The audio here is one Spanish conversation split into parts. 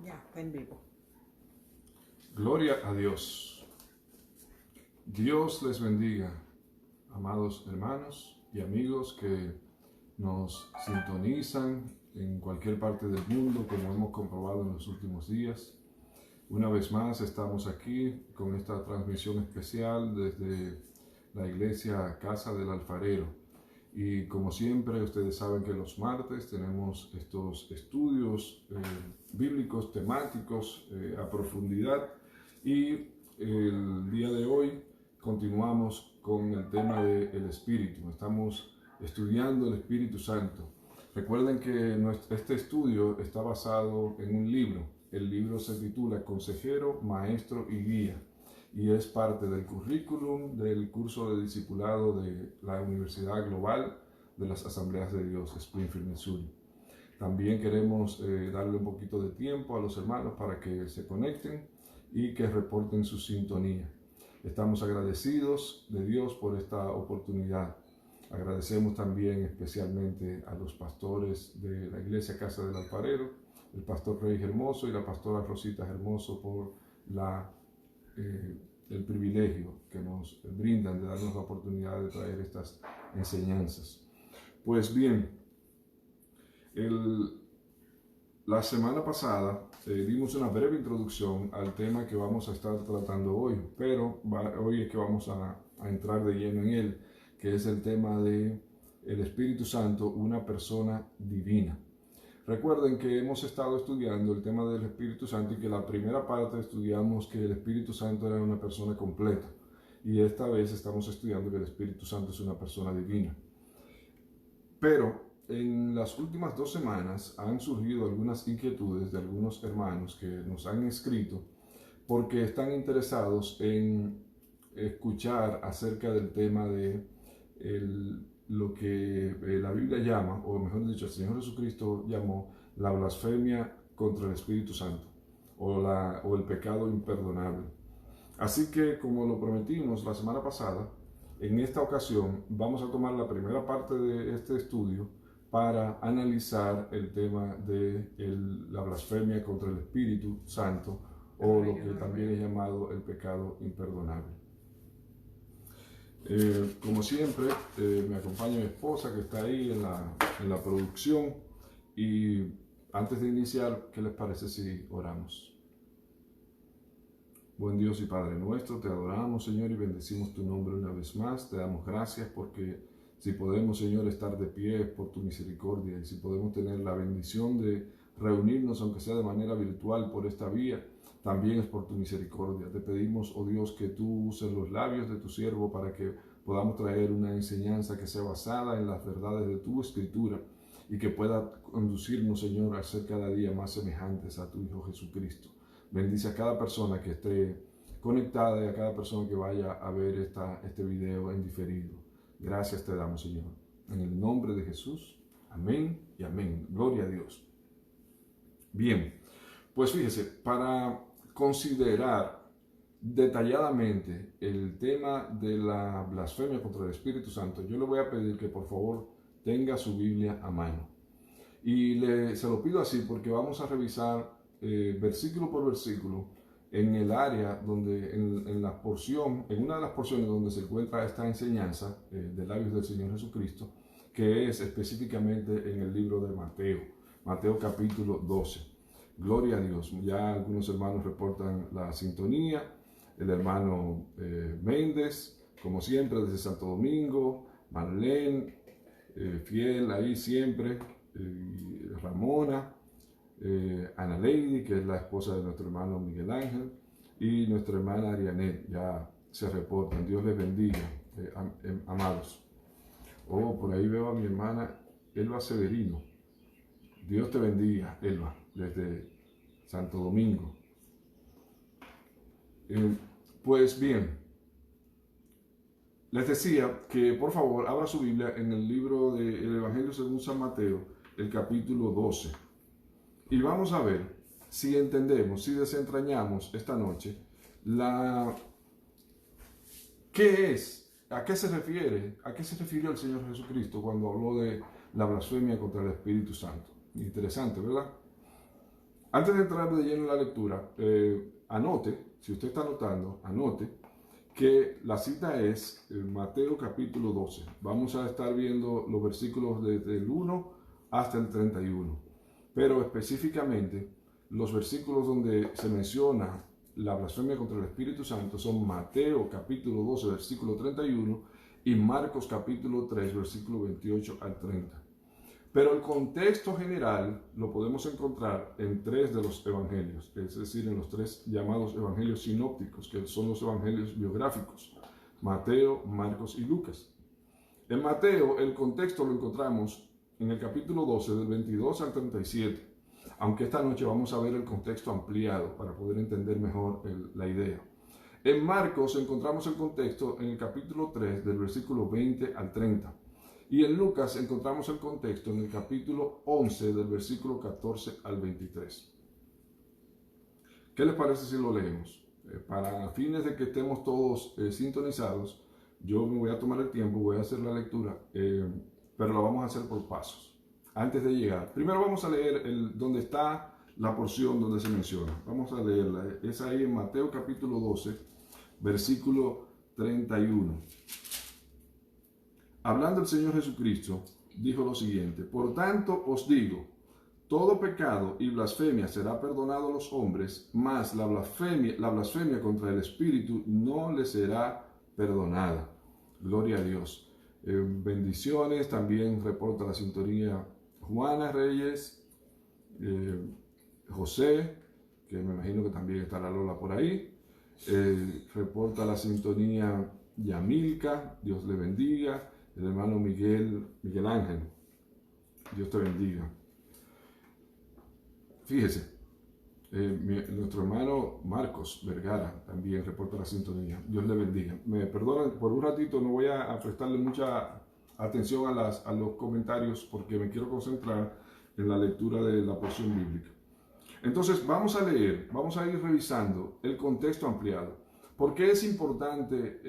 Ya, está en vivo. Gloria a Dios. Dios les bendiga, amados hermanos y amigos que nos sintonizan en cualquier parte del mundo, como hemos comprobado en los últimos días. Una vez más estamos aquí con esta transmisión especial desde la iglesia Casa del Alfarero. Y como siempre, ustedes saben que los martes tenemos estos estudios bíblicos, temáticos a profundidad. Y el día de hoy continuamos con el tema del Espíritu. Estamos estudiando el Espíritu Santo. Recuerden que este estudio está basado en un libro. El libro se titula Consejero, Maestro y Guía, y es parte del currículum del curso de discipulado de la Universidad Global de las Asambleas de Dios, Springfield, Missouri. También queremos darle un poquito de tiempo a los hermanos para que se conecten y que reporten su sintonía. Estamos agradecidos de Dios por esta oportunidad. Agradecemos también especialmente a los pastores de la Iglesia Casa del Alfarero, el pastor Rey Hermoso y la pastora Rosita Hermoso por el privilegio que nos brindan de darnos la oportunidad de traer estas enseñanzas. Pues bien, la semana pasada dimos una breve introducción al tema que vamos a estar tratando hoy, pero hoy es que vamos a entrar de lleno en él, que es el tema de el Espíritu Santo, una persona divina. Recuerden que hemos estado estudiando el tema del Espíritu Santo y que la primera parte estudiamos que el Espíritu Santo era una persona completa. Y esta vez estamos estudiando que el Espíritu Santo es una persona divina. Pero en las últimas 2 semanas han surgido algunas inquietudes de algunos hermanos que nos han escrito porque están interesados en escuchar acerca del tema de lo que la Biblia llama, o mejor dicho, el Señor Jesucristo llamó la blasfemia contra el Espíritu Santo o el pecado imperdonable. Así que, como lo prometimos la semana pasada, en esta ocasión vamos a tomar la primera parte de este estudio para analizar el tema de la blasfemia contra el Espíritu Santo, o lo que también es llamado el pecado imperdonable. Como siempre, me acompaña mi esposa que está ahí en la producción, y antes de iniciar, ¿qué les parece si oramos? Buen Dios y Padre nuestro, te adoramos, Señor, y bendecimos tu nombre una vez más. Te damos gracias porque si podemos, Señor, estar de pie es por tu misericordia, y si podemos tener la bendición de reunirnos, aunque sea de manera virtual por esta vía, también es por tu misericordia. Te pedimos, oh Dios, que tú uses los labios de tu siervo para que podamos traer una enseñanza que sea basada en las verdades de tu Escritura y que pueda conducirnos, Señor, a ser cada día más semejantes a tu Hijo Jesucristo. Bendice a cada persona que esté conectada y a cada persona que vaya a ver este video en diferido. Gracias te damos, Señor. En el nombre de Jesús. Amén y amén. Gloria a Dios. Bien, pues fíjese, para considerar detalladamente el tema de la blasfemia contra el Espíritu Santo, yo le voy a pedir que por favor tenga su Biblia a mano. Y se lo pido así porque vamos a revisar versículo por versículo en el área donde, en una de las porciones donde se encuentra esta enseñanza de labios del Señor Jesucristo, que es específicamente en el libro de Mateo capítulo 12. Gloria a Dios. Ya algunos hermanos reportan la sintonía. El hermano Méndez, como siempre, desde Santo Domingo. Marlene, fiel ahí siempre. Ramona. Ana Lady, que es la esposa de nuestro hermano Miguel Ángel. Y nuestra hermana Arianet, ya se reportan. Dios les bendiga, amados. Por ahí veo a mi hermana Elba Severino. Dios te bendiga, Elba, desde Santo Domingo. Pues bien, les decía que por favor abra su Biblia en el libro del Evangelio según San Mateo, el capítulo 12. Y vamos a ver si entendemos, si desentrañamos esta noche ¿qué es? ¿A qué se refiere? ¿A qué se refirió el Señor Jesucristo cuando habló de la blasfemia contra el Espíritu Santo? Interesante, ¿verdad? Antes de entrar de lleno en la lectura, anote, si usted está anotando, anote que la cita es Mateo capítulo 12. Vamos a estar viendo los versículos desde el 1 hasta el 31. Pero específicamente, los versículos donde se menciona la blasfemia contra el Espíritu Santo son Mateo capítulo 12, versículo 31 y Marcos capítulo 3, versículo 28 al 30. Pero el contexto general lo podemos encontrar en 3 de los evangelios, es decir, en los 3 llamados evangelios sinópticos, que son los evangelios biográficos, Mateo, Marcos y Lucas. En Mateo el contexto lo encontramos en el capítulo 12, del 22 al 37, aunque esta noche vamos a ver el contexto ampliado para poder entender mejor la idea. En Marcos encontramos el contexto en el capítulo 3, del versículo 20 al 30. Y en Lucas encontramos el contexto en el capítulo 11, del versículo 14 al 23. ¿Qué les parece si lo leemos? Para fines de que estemos todos sintonizados, yo me voy a tomar el tiempo, voy a hacer la lectura, pero la vamos a hacer por pasos. Antes de llegar, primero vamos a leer donde está la porción donde se menciona. Vamos a leerla. Es ahí en Mateo capítulo 12, versículo 31. Hablando el Señor Jesucristo, dijo lo siguiente: por tanto os digo, todo pecado y blasfemia será perdonado a los hombres, mas la blasfemia contra el Espíritu no le será perdonada. Gloria a Dios. Bendiciones. También reporta la sintonía Juana Reyes, José, que me imagino que también estará Lola por ahí. Reporta la sintonía Yamilka, Dios le bendiga. El hermano Miguel Ángel, Dios te bendiga. Fíjese, nuestro hermano Marcos Vergara también reporta la sintonía. Dios le bendiga. Me perdonan, por un ratito no voy a prestarle mucha atención a los comentarios porque me quiero concentrar en la lectura de la porción bíblica. Entonces vamos a leer, vamos a ir revisando el contexto ampliado. ¿Por qué es importante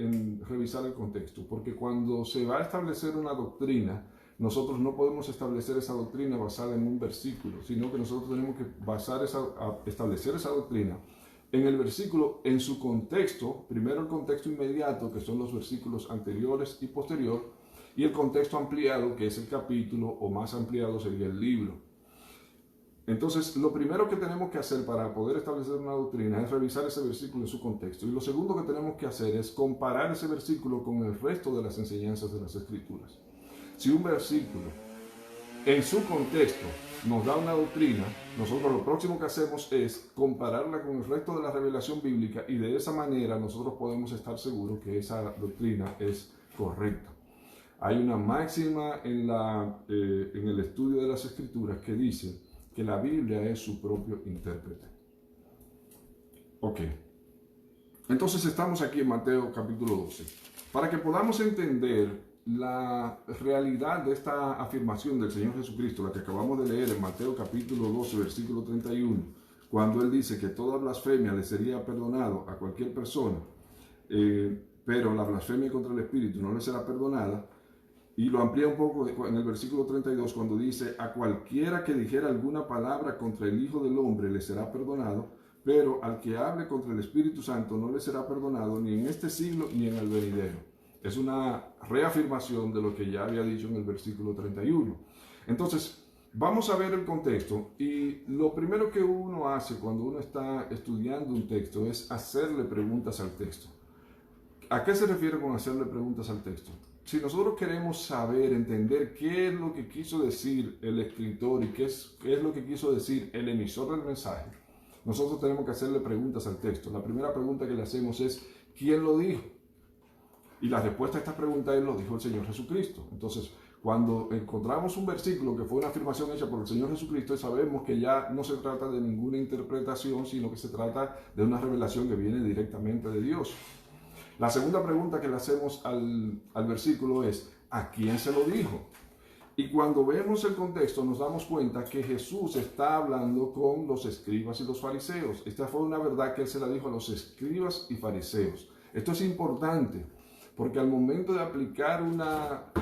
revisar el contexto? Porque cuando se va a establecer una doctrina, nosotros no podemos establecer esa doctrina basada en un versículo, sino que nosotros tenemos que establecer esa doctrina en el versículo, en su contexto, primero el contexto inmediato, que son los versículos anteriores y posterior, y el contexto ampliado, que es el capítulo, o más ampliado sería el libro. Entonces, lo primero que tenemos que hacer para poder establecer una doctrina es revisar ese versículo en su contexto. Y lo segundo que tenemos que hacer es comparar ese versículo con el resto de las enseñanzas de las Escrituras. Si un versículo en su contexto nos da una doctrina, nosotros lo próximo que hacemos es compararla con el resto de la revelación bíblica y de esa manera nosotros podemos estar seguros que esa doctrina es correcta. Hay una máxima en el estudio de las Escrituras que dice que la Biblia es su propio intérprete. Ok. Entonces estamos aquí en Mateo capítulo 12. Para que podamos entender la realidad de esta afirmación del Señor Jesucristo, la que acabamos de leer en Mateo capítulo 12, versículo 31, cuando Él dice que toda blasfemia le sería perdonado a cualquier persona, pero la blasfemia contra el Espíritu no le será perdonada. Y lo amplía un poco en el versículo 32 cuando dice: a cualquiera que dijera alguna palabra contra el Hijo del Hombre le será perdonado, pero al que hable contra el Espíritu Santo no le será perdonado ni en este siglo ni en el venidero. Es una reafirmación de lo que ya había dicho en el versículo 31. Entonces, vamos a ver el contexto, y lo primero que uno hace cuando uno está estudiando un texto es hacerle preguntas al texto. ¿A qué se refiere con hacerle preguntas al texto? Si nosotros queremos saber, entender qué es lo que quiso decir el escritor y qué es lo que quiso decir el emisor del mensaje, nosotros tenemos que hacerle preguntas al texto. La primera pregunta que le hacemos es: ¿quién lo dijo? Y la respuesta a esta pregunta es: lo dijo el Señor Jesucristo. Entonces, cuando encontramos un versículo que fue una afirmación hecha por el Señor Jesucristo, sabemos que ya no se trata de ninguna interpretación, sino que se trata de una revelación que viene directamente de Dios. La segunda pregunta que le hacemos al versículo es: ¿a quién se lo dijo? Y cuando vemos el contexto nos damos cuenta que Jesús está hablando con los escribas y los fariseos. Esta fue una verdad que Él se la dijo a los escribas y fariseos. Esto es importante porque al momento de aplicar una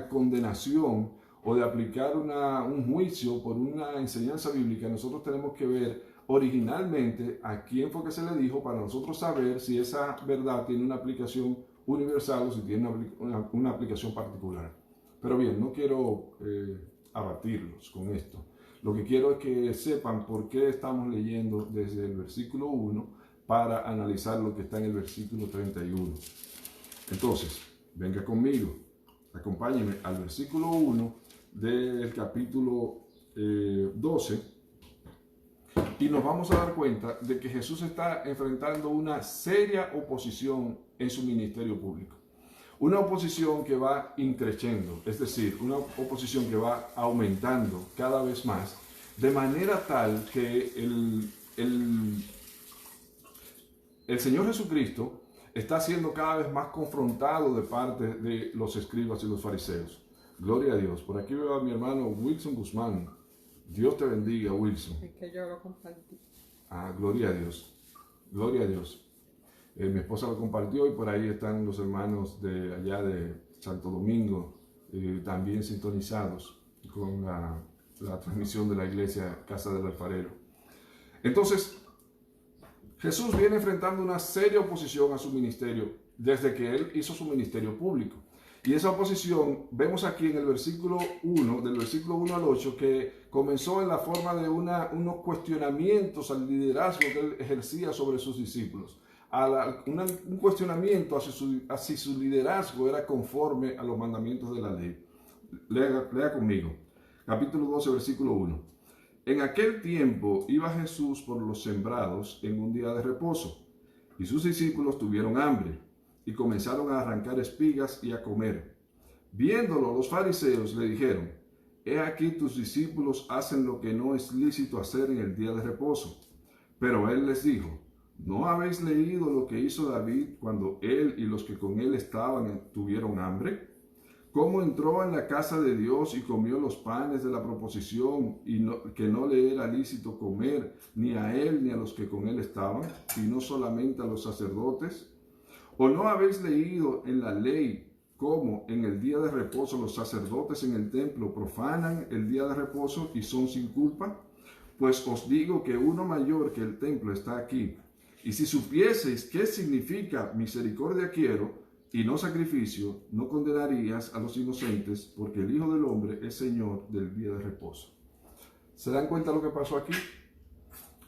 condenación o de aplicar un juicio por una enseñanza bíblica, nosotros tenemos que ver originalmente a quién fue que se le dijo para nosotros saber si esa verdad tiene una aplicación universal o si tiene una aplicación particular. Pero bien, no quiero abatirlos con esto. Lo que quiero es que sepan por qué estamos leyendo desde el versículo 1 para analizar lo que está en el versículo 31. Entonces, venga conmigo, acompáñenme al versículo 1 del capítulo 12 y nos vamos a dar cuenta de que Jesús está enfrentando una seria oposición en su ministerio público. Una oposición que va increciendo, es decir, una oposición que va aumentando cada vez más, de manera tal que el Señor Jesucristo está siendo cada vez más confrontado de parte de los escribas y los fariseos. Gloria a Dios. Por aquí veo a mi hermano Wilson Guzmán. Dios te bendiga, Wilson. Es que yo lo compartí. Gloria a Dios. Gloria a Dios. Mi esposa lo compartió y por ahí están los hermanos de allá de Santo Domingo también sintonizados con la transmisión de la iglesia Casa del Alfarero. Entonces, Jesús viene enfrentando una seria oposición a su ministerio desde que él hizo su ministerio público. Y esa oposición vemos aquí en el versículo 1, del versículo 1 al 8, que comenzó en la forma de unos cuestionamientos al liderazgo que él ejercía sobre sus discípulos. Un cuestionamiento hacia su liderazgo era conforme a los mandamientos de la ley. Lea conmigo, capítulo 12, versículo 1. En aquel tiempo iba Jesús por los sembrados en un día de reposo, y sus discípulos tuvieron hambre, y comenzaron a arrancar espigas y a comer. Viéndolo, los fariseos le dijeron: He aquí tus discípulos hacen lo que no es lícito hacer en el día de reposo. Pero él les dijo: ¿No habéis leído lo que hizo David cuando él y los que con él estaban tuvieron hambre? ¿Cómo entró en la casa de Dios y comió los panes de la proposición y que no le era lícito comer ni a él ni a los que con él estaban, sino solamente a los sacerdotes? ¿O no habéis leído en la ley cómo en el día de reposo los sacerdotes en el templo profanan el día de reposo y son sin culpa? Pues os digo que uno mayor que el templo está aquí. Y si supieseis qué significa misericordia quiero y no sacrificio, no condenarías a los inocentes, porque el Hijo del Hombre es Señor del día de reposo. ¿Se dan cuenta lo que pasó aquí?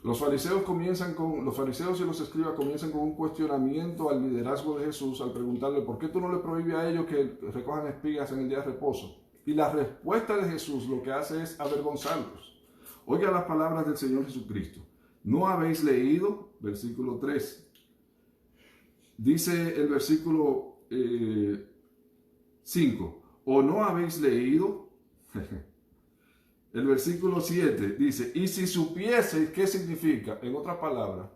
Los fariseos y los escribas comienzan con un cuestionamiento al liderazgo de Jesús al preguntarle: ¿por qué tú no le prohíbes a ellos que recojan espigas en el día de reposo? Y la respuesta de Jesús lo que hace es avergonzarlos. Oiga las palabras del Señor Jesucristo. ¿No habéis leído? Versículo 3. Dice el versículo 5. ¿O no habéis leído? El versículo 7 dice: y si supieseis qué significa, en otras palabras,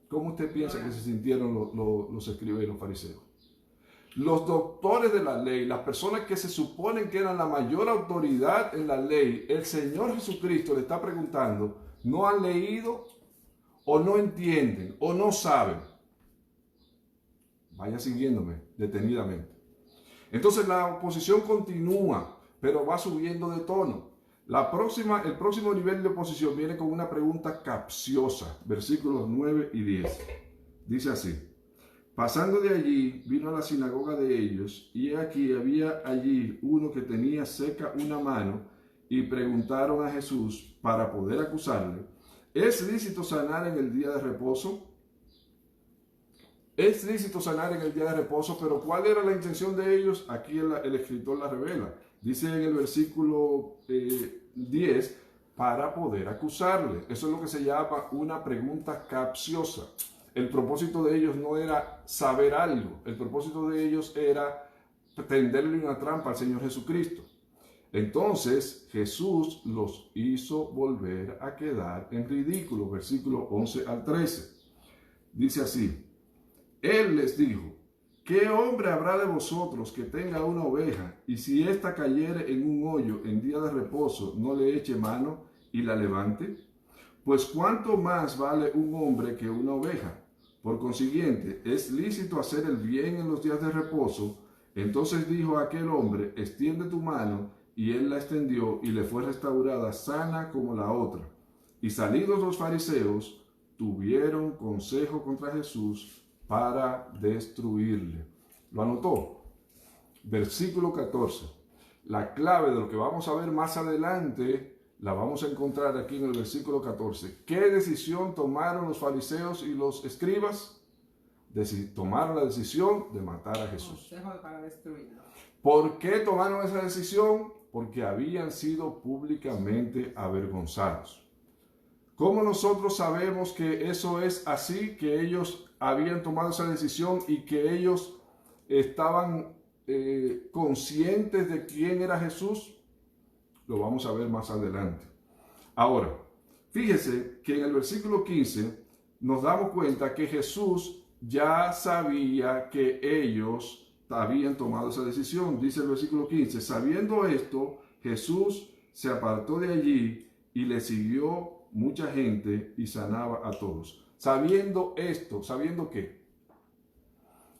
¿cómo usted piensa que se sintieron los escribas y los fariseos? Los doctores de la ley, las personas que se suponen que eran la mayor autoridad en la ley, el Señor Jesucristo le está preguntando: ¿no han leído o no entienden o no saben? Vaya siguiéndome detenidamente. Entonces la oposición continúa, pero va subiendo de tono. El próximo nivel de oposición viene con una pregunta capciosa, versículos 9 y 10. Dice así: pasando de allí, vino a la sinagoga de ellos, y aquí había allí uno que tenía seca una mano, y preguntaron a Jesús para poder acusarle: ¿es lícito sanar en el día de reposo? Es lícito sanar en el día de reposo, pero ¿cuál era la intención de ellos? Aquí el escritor la revela. Dice en el versículo 10, para poder acusarle. Eso es lo que se llama una pregunta capciosa. El propósito de ellos no era saber algo, el propósito de ellos era tenderle una trampa al Señor Jesucristo. Entonces Jesús los hizo volver a quedar en ridículo. Versículo 11 al 13. Dice así: Él les dijo: ¿qué hombre habrá de vosotros que tenga una oveja, y si ésta cayere en un hoyo en día de reposo, no le eche mano y la levante? Pues cuánto más vale un hombre que una oveja. Por consiguiente, es lícito hacer el bien en los días de reposo. Entonces dijo a aquel hombre: extiende tu mano, y él la extendió y le fue restaurada sana como la otra. Y salidos los fariseos, tuvieron consejo contra Jesús para destruirle. ¿Lo anotó? Versículo 14. La clave de lo que vamos a ver más adelante la vamos a encontrar aquí en el versículo 14. ¿Qué decisión tomaron los fariseos y los escribas? Tomaron la decisión de matar a Jesús. Consejo para destruirlo. ¿Por qué tomaron esa decisión? Porque habían sido públicamente avergonzados. ¿Cómo nosotros sabemos que eso es así? Que ellos habían tomado esa decisión y que ellos estaban conscientes de quién era Jesús. Lo vamos a ver más adelante. Ahora, fíjese que en el versículo 15 nos damos cuenta que Jesús ya sabía que ellos habían tomado esa decisión. Dice el versículo 15, sabiendo esto, Jesús se apartó de allí y le siguió mucha gente y sanaba a todos. Sabiendo esto, ¿sabiendo qué?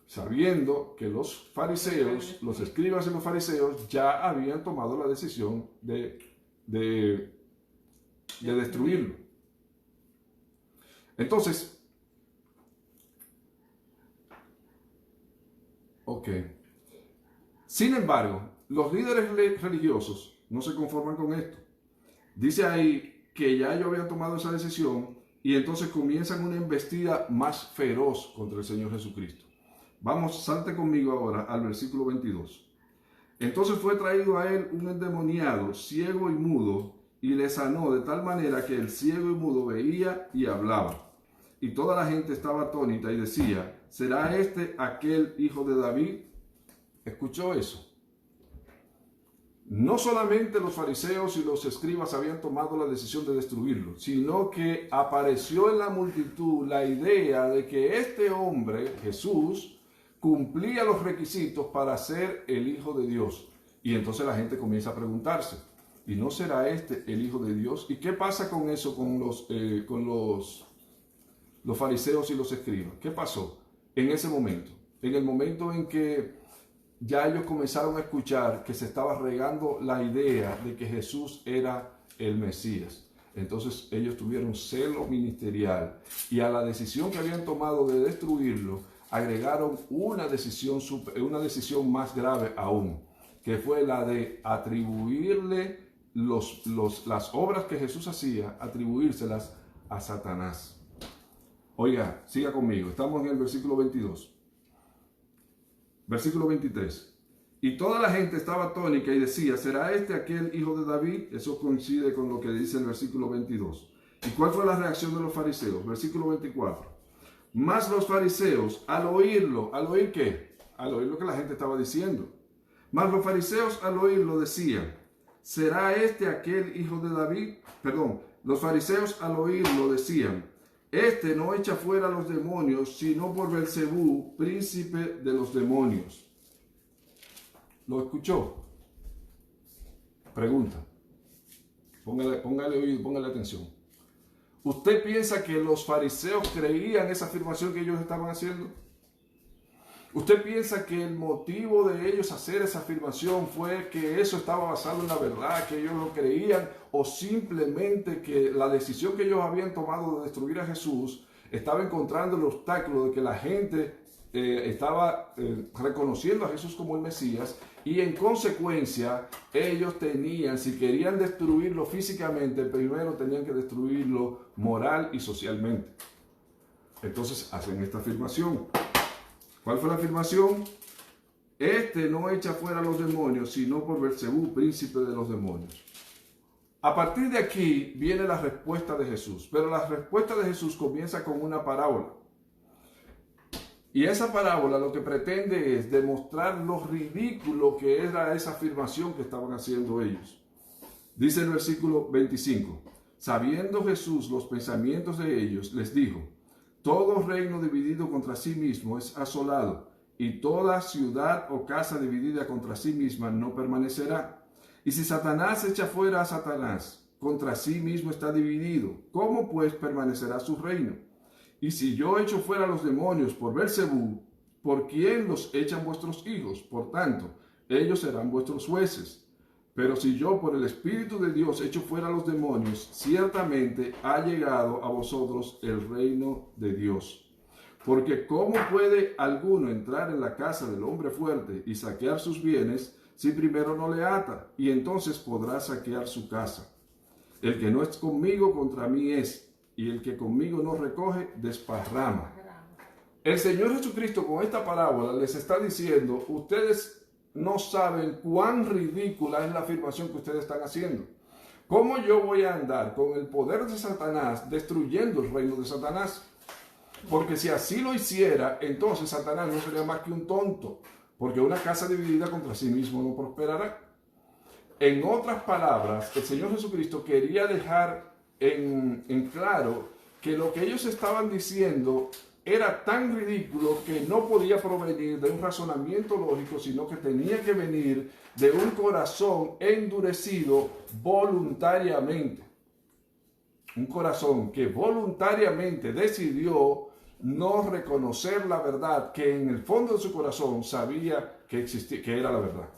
Sabiendo que los fariseos, los escribas y los fariseos ya habían tomado la decisión de destruirlo. Entonces, ok. Sin embargo, los líderes religiosos no se conforman con esto. Dice ahí que ya ellos habían tomado esa decisión y entonces comienzan una embestida más feroz contra el Señor Jesucristo. Vamos, salte conmigo ahora al versículo 22. Entonces fue traído a él un endemoniado, ciego y mudo, y le sanó de tal manera que el ciego y mudo veía y hablaba. Y toda la gente estaba atónita y decía, ¿será este aquel hijo de David? ¿Escuchó eso? No solamente los fariseos y los escribas habían tomado la decisión de destruirlo, sino que apareció en la multitud la idea de que este hombre, Jesús, cumplía los requisitos para ser el Hijo de Dios. Y entonces la gente comienza a preguntarse, ¿y no será este el Hijo de Dios? ¿Y qué pasa con eso, con los fariseos y los escribas? ¿Qué pasó en ese momento? En el momento en que ya ellos comenzaron a escuchar que se estaba regando la idea de que Jesús era el Mesías. Entonces ellos tuvieron celo ministerial y a la decisión que habían tomado de destruirlo, agregaron una decisión más grave aún, que fue la de atribuirle las obras que Jesús hacía, atribuírselas a Satanás. Oiga, siga conmigo, estamos en el versículo 22. Versículo 23. Y toda la gente estaba atónica y decía, ¿será este aquel hijo de David? Eso coincide con lo que dice el versículo 22. ¿Y cuál fue la reacción de los fariseos? Versículo 24. Mas los fariseos, al oírlo, ¿al oír qué? Al oír lo que la gente estaba diciendo. Mas los fariseos al oírlo decían, ¿será este aquel hijo de David? Perdón, los fariseos al oírlo decían, este no echa fuera a los demonios, sino por Belcebú, príncipe de los demonios. ¿Lo escuchó? Pregunta. Póngale oído, póngale atención. ¿Usted piensa que los fariseos creían esa afirmación que ellos estaban haciendo? ¿Usted piensa que el motivo de ellos hacer esa afirmación fue que eso estaba basado en la verdad, que ellos lo creían, o simplemente que la decisión que ellos habían tomado de destruir a Jesús estaba encontrando el obstáculo de que la gente estaba reconociendo a Jesús como el Mesías y en consecuencia ellos tenían, si querían destruirlo físicamente, primero tenían que destruirlo moral y socialmente? Entonces hacen esta afirmación. ¿Cuál fue la afirmación? Este no echa fuera a los demonios, sino por Belcebú, príncipe de los demonios. A partir de aquí viene la respuesta de Jesús, pero la respuesta de Jesús comienza con una parábola. Y esa parábola lo que pretende es demostrar lo ridículo que era esa afirmación que estaban haciendo ellos. Dice el versículo 25, sabiendo Jesús los pensamientos de ellos, les dijo, todo reino dividido contra sí mismo es asolado, y toda ciudad o casa dividida contra sí misma no permanecerá. Y si Satanás echa fuera a Satanás, contra sí mismo está dividido, ¿cómo pues permanecerá su reino? Y si yo echo fuera a los demonios por Belcebú, ¿por quién los echan vuestros hijos? Por tanto, ellos serán vuestros jueces. Pero si yo por el Espíritu de Dios echo fuera a los demonios, ciertamente ha llegado a vosotros el reino de Dios. Porque ¿cómo puede alguno entrar en la casa del hombre fuerte y saquear sus bienes si primero no le ata? Y entonces podrá saquear su casa. El que no es conmigo contra mí es, y el que conmigo no recoge desparrama. El Señor Jesucristo con esta parábola les está diciendo, ustedes no saben cuán ridícula es la afirmación que ustedes están haciendo. ¿Cómo yo voy a andar con el poder de Satanás destruyendo el reino de Satanás? Porque si así lo hiciera, entonces Satanás no sería más que un tonto, porque una casa dividida contra sí mismo no prosperará. En otras palabras, el Señor Jesucristo quería dejar en claro que lo que ellos estaban diciendo era tan ridículo que no podía provenir de un razonamiento lógico, sino que tenía que venir de un corazón endurecido voluntariamente. Un corazón que voluntariamente decidió no reconocer la verdad, que en el fondo de su corazón sabía que existía, que era la verdad.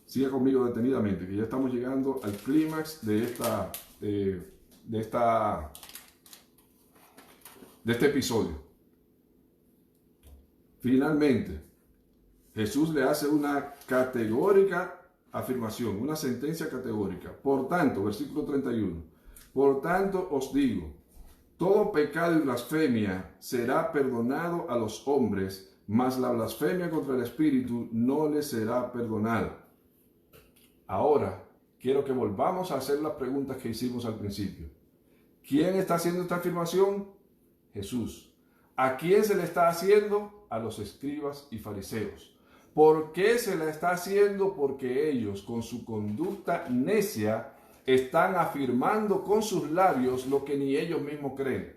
Siga conmigo detenidamente, que ya estamos llegando al clímax de este episodio. Finalmente, Jesús le hace una categórica afirmación, una sentencia categórica. Por tanto, versículo 31, por tanto os digo, todo pecado y blasfemia será perdonado a los hombres, mas la blasfemia contra el Espíritu no les será perdonada. Ahora, quiero que volvamos a hacer las preguntas que hicimos al principio. ¿Quién está haciendo esta afirmación? Jesús. ¿A quién se le está haciendo? A los escribas y fariseos. ¿Por qué se le está haciendo? Porque ellos, con su conducta necia, están afirmando con sus labios lo que ni ellos mismos creen,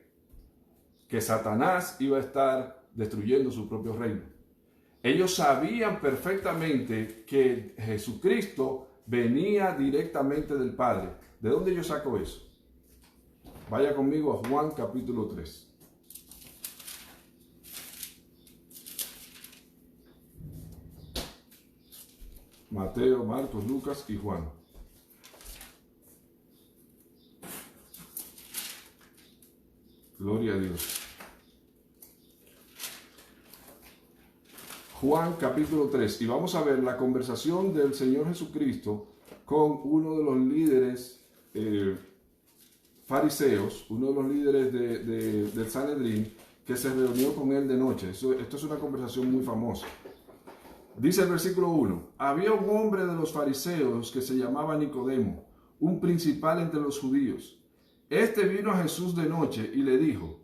que Satanás iba a estar destruyendo su propio reino. Ellos sabían perfectamente que Jesucristo venía directamente del Padre. ¿De dónde yo saco eso? Vaya conmigo a Juan capítulo 3. Mateo, Marcos, Lucas y Juan. Gloria a Dios. Juan capítulo 3. Y vamos a ver la conversación del Señor Jesucristo con uno de los líderes fariseos, uno de los líderes del Sanedrín, que se reunió con él de noche. Esto es una conversación muy famosa. Dice el versículo 1, había un hombre de los fariseos que se llamaba Nicodemo, un principal entre los judíos. Este vino a Jesús de noche y le dijo,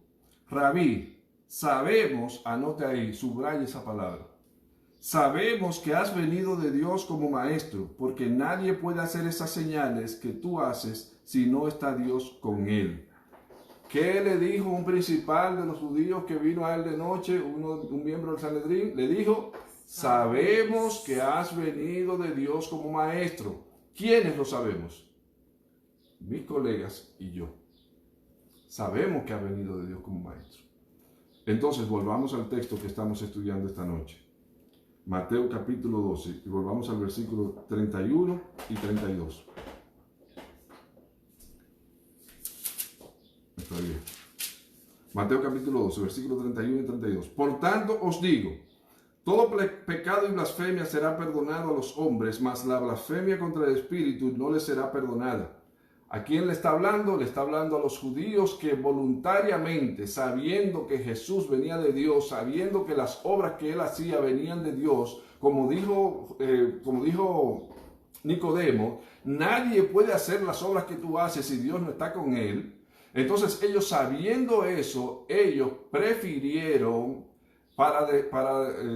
Rabí, sabemos, anote ahí, subraye esa palabra, sabemos que has venido de Dios como maestro, porque nadie puede hacer esas señales que tú haces si no está Dios con él. ¿Qué le dijo un principal de los judíos que vino a él de noche, un miembro del Sanedrín? Le dijo, sabemos que has venido de Dios como maestro. ¿Quiénes lo sabemos? Mis colegas y yo. Sabemos que ha venido de Dios como maestro. Entonces, volvamos al texto que estamos estudiando esta noche. Mateo capítulo 12, y volvamos al versículo 31 y 32. Está bien. Mateo capítulo 12, versículo 31 y 32. Por tanto os digo, todo pecado y blasfemia será perdonado a los hombres, mas la blasfemia contra el Espíritu no les será perdonada. ¿A quién le está hablando? Le está hablando a los judíos que voluntariamente, sabiendo que Jesús venía de Dios, sabiendo que las obras que él hacía venían de Dios, como dijo Nicodemo, nadie puede hacer las obras que tú haces si Dios no está con él. Entonces ellos, sabiendo eso, ellos prefirieron, para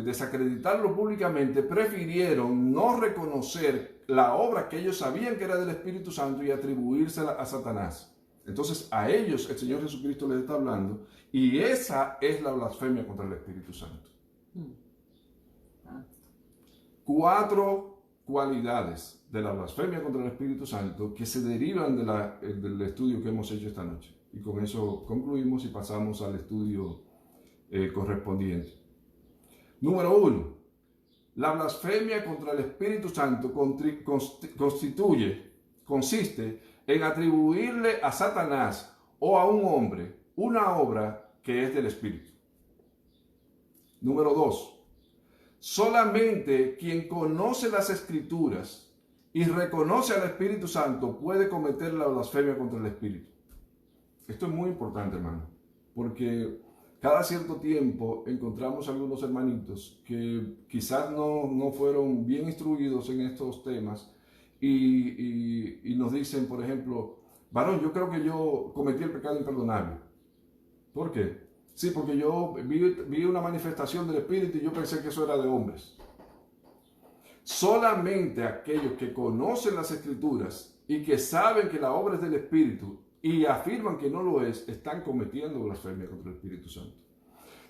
desacreditarlo públicamente, prefirieron no reconocer la obra que ellos sabían que era del Espíritu Santo y atribuírsela a Satanás. Entonces a ellos el Señor Jesucristo les está hablando, y esa es la blasfemia contra el Espíritu Santo. 4 cualidades de la blasfemia contra el Espíritu Santo que se derivan del estudio que hemos hecho esta noche. Y con eso concluimos y pasamos al estudio correspondiente. Número 1. La blasfemia contra el Espíritu Santo consiste en atribuirle a Satanás o a un hombre una obra que es del Espíritu. Número 2. Solamente quien conoce las Escrituras y reconoce al Espíritu Santo puede cometer la blasfemia contra el Espíritu. Esto es muy importante, hermano, porque cada cierto tiempo encontramos algunos hermanitos que quizás no fueron bien instruidos en estos temas y nos dicen, por ejemplo, varón, yo creo que yo cometí el pecado imperdonable. ¿Por qué? Sí, porque yo vi una manifestación del Espíritu y yo pensé que eso era de hombres. Solamente aquellos que conocen las Escrituras y que saben que la obra es del Espíritu y afirman que no lo es, están cometiendo blasfemia contra el Espíritu Santo.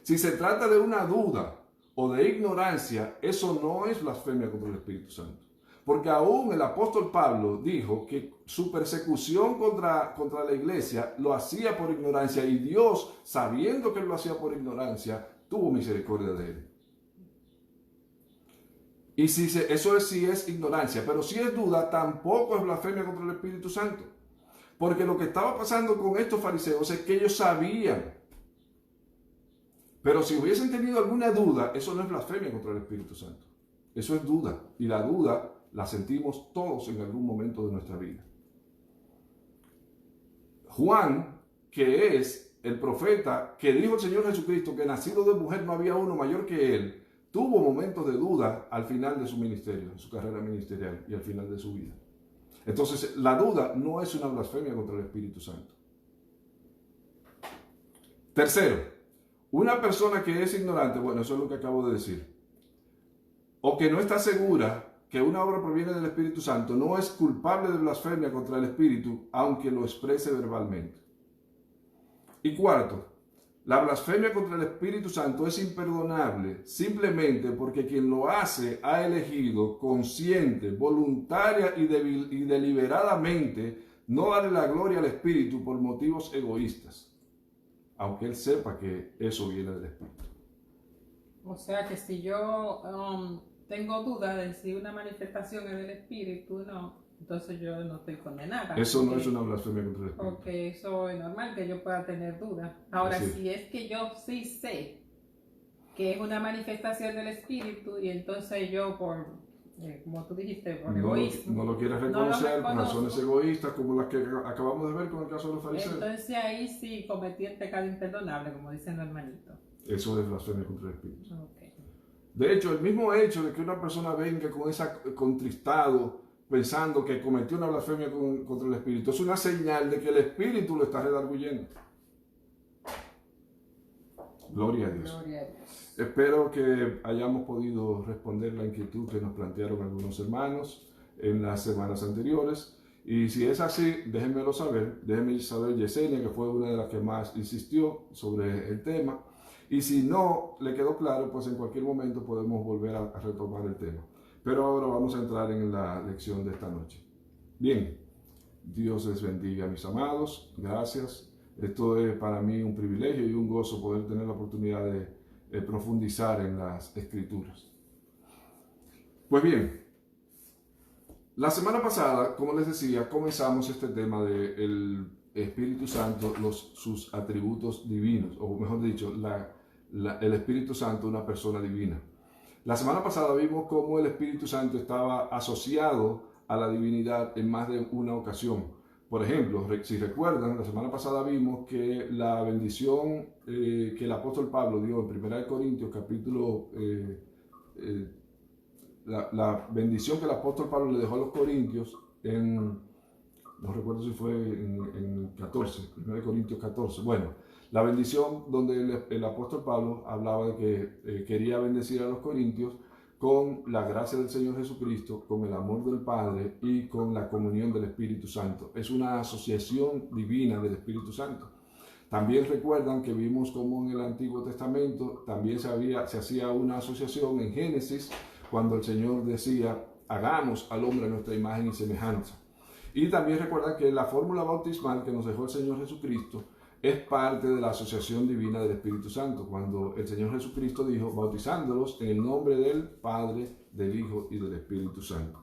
Si se trata de una duda o de ignorancia, eso no es blasfemia contra el Espíritu Santo. Porque aún el apóstol Pablo dijo que su persecución contra la iglesia lo hacía por ignorancia y Dios, sabiendo que lo hacía por ignorancia, tuvo misericordia de él. Y eso sí es ignorancia, pero si es duda, tampoco es blasfemia contra el Espíritu Santo. Porque lo que estaba pasando con estos fariseos es que ellos sabían. Pero si hubiesen tenido alguna duda, eso no es blasfemia contra el Espíritu Santo. Eso es duda. Y la duda la sentimos todos en algún momento de nuestra vida. Juan, que es el profeta que dijo el Señor Jesucristo que nacido de mujer no había uno mayor que él, tuvo momentos de duda al final de su ministerio, de su carrera ministerial y al final de su vida. Entonces, la duda no es una blasfemia contra el Espíritu Santo. Tercero, una persona que es ignorante, bueno, eso es lo que acabo de decir, o que no está segura que una obra proviene del Espíritu Santo, no es culpable de blasfemia contra el Espíritu, aunque lo exprese verbalmente. Y cuarto, la blasfemia contra el Espíritu Santo es imperdonable simplemente porque quien lo hace ha elegido consciente, voluntaria y deliberadamente no darle la gloria al Espíritu por motivos egoístas, aunque él sepa que eso viene del Espíritu. O sea que si yo tengo dudas de si una manifestación es del Espíritu, no, entonces yo no estoy condenada. Eso no es una blasfemia contra el Espíritu. Porque eso es normal que yo pueda tener dudas. Ahora, si es que yo sí sé que es una manifestación del Espíritu y entonces yo como tú dijiste, por egoísmo. No lo quieres reconocer por razones egoístas como las que acabamos de ver con el caso de los fariseos. Entonces ahí sí cometí el pecado imperdonable, como dicen los hermanitos. Eso es blasfemia contra el Espíritu. Okay. De hecho, el mismo hecho de que una persona venga contristado, pensando que cometió una blasfemia contra el Espíritu, es una señal de que el Espíritu lo está redarguyendo. Gloria a Dios. Gloria a Dios. Espero que hayamos podido responder la inquietud que nos plantearon algunos hermanos en las semanas anteriores. Y si es así, déjenmelo saber. Déjenme saber Yesenia, que fue una de las que más insistió sobre el tema. Y si no le quedó claro, pues en cualquier momento podemos volver a retomar el tema. Pero ahora vamos a entrar en la lección de esta noche. Bien, Dios les bendiga, mis amados. Gracias. Esto es para mí un privilegio y un gozo poder tener la oportunidad de profundizar en las Escrituras. Pues bien, la semana pasada, como les decía, comenzamos este tema del Espíritu Santo, sus atributos divinos, o mejor dicho, el Espíritu Santo, una persona divina. La semana pasada vimos cómo el Espíritu Santo estaba asociado a la divinidad en más de una ocasión. Por ejemplo, si recuerdan, la semana pasada vimos que la bendición que el apóstol Pablo dio en 1 Corintios capítulo, la bendición que el apóstol Pablo le dejó a los corintios no recuerdo si fue en 14, 1 Corintios 14, bueno, la bendición donde el apóstol Pablo hablaba de que quería bendecir a los corintios con la gracia del Señor Jesucristo, con el amor del Padre y con la comunión del Espíritu Santo. Es una asociación divina del Espíritu Santo. También recuerdan que vimos cómo en el Antiguo Testamento también se hacía una asociación en Génesis, cuando el Señor decía, hagamos al hombre a nuestra imagen y semejanza. Y también recuerdan que la fórmula bautismal que nos dejó el Señor Jesucristo es parte de la asociación divina del Espíritu Santo, cuando el Señor Jesucristo dijo, bautizándolos en el nombre del Padre, del Hijo y del Espíritu Santo.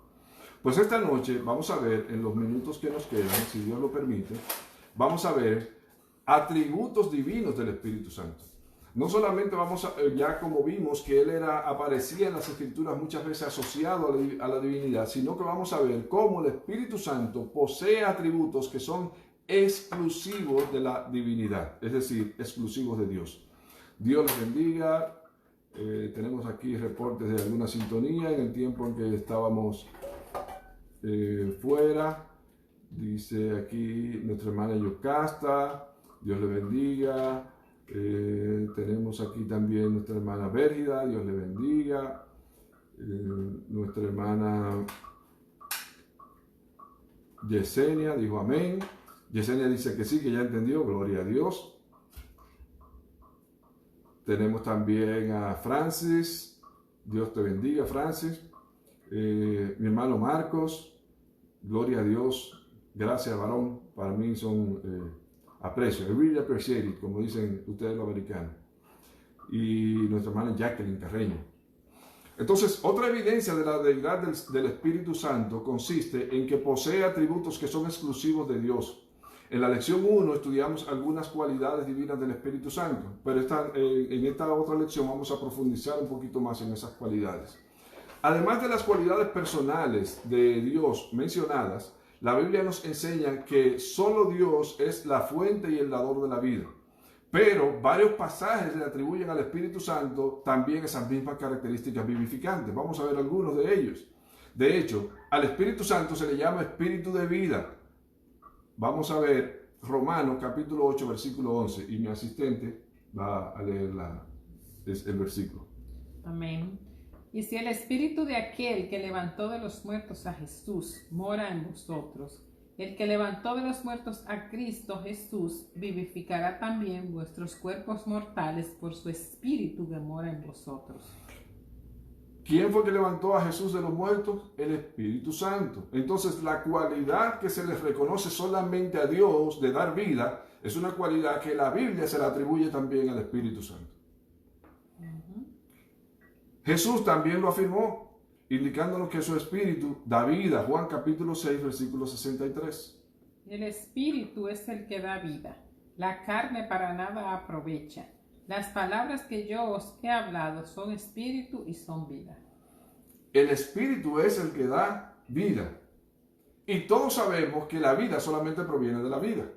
Pues esta noche vamos a ver, en los minutos que nos quedan, si Dios lo permite, vamos a ver atributos divinos del Espíritu Santo. No solamente vamos a, ya como vimos que Él aparecía en las Escrituras muchas veces asociado a la divinidad, sino que vamos a ver cómo el Espíritu Santo posee atributos que son exclusivos de la divinidad, es decir, exclusivos de Dios. Dios les bendiga. Tenemos aquí reportes de alguna sintonía en el tiempo en que estábamos fuera. Dice aquí nuestra hermana Yocasta, Dios le bendiga. Tenemos aquí también nuestra hermana Bérgida, Dios le bendiga. Nuestra hermana Yesenia dijo amén. Yesenia dice que sí, que ya entendió, gloria a Dios. Tenemos también a Francis, Dios te bendiga, Francis. Mi hermano Marcos, gloria a Dios, gracias varón, para mí son aprecio, I really appreciate it, como dicen ustedes los americanos. Y nuestra hermana Jacqueline Carreño. Entonces, otra evidencia de la deidad del Espíritu Santo consiste en que posee atributos que son exclusivos de Dios. En la lección 1 estudiamos algunas cualidades divinas del Espíritu Santo, pero en esta otra lección vamos a profundizar un poquito más en esas cualidades. Además de las cualidades personales de Dios mencionadas, la Biblia nos enseña que solo Dios es la fuente y el dador de la vida. Pero varios pasajes le atribuyen al Espíritu Santo también esas mismas características vivificantes. Vamos a ver algunos de ellos. De hecho, al Espíritu Santo se le llama Espíritu de vida. Vamos a ver Romanos capítulo 8, versículo 11. Y mi asistente va a leer el versículo. Amén. Y si el Espíritu de aquel que levantó de los muertos a Jesús mora en vosotros, el que levantó de los muertos a Cristo Jesús vivificará también vuestros cuerpos mortales por su Espíritu que mora en vosotros. ¿Quién fue que levantó a Jesús de los muertos? El Espíritu Santo. Entonces, la cualidad que se les reconoce solamente a Dios de dar vida es una cualidad que la Biblia se la atribuye también al Espíritu Santo. Jesús también lo afirmó, indicándonos que su Espíritu da vida. Juan capítulo 6, versículo 63. El Espíritu es el que da vida. La carne para nada aprovecha. Las palabras que yo os he hablado son espíritu y son vida. El Espíritu es el que da vida. Y todos sabemos que la vida solamente proviene de la vida.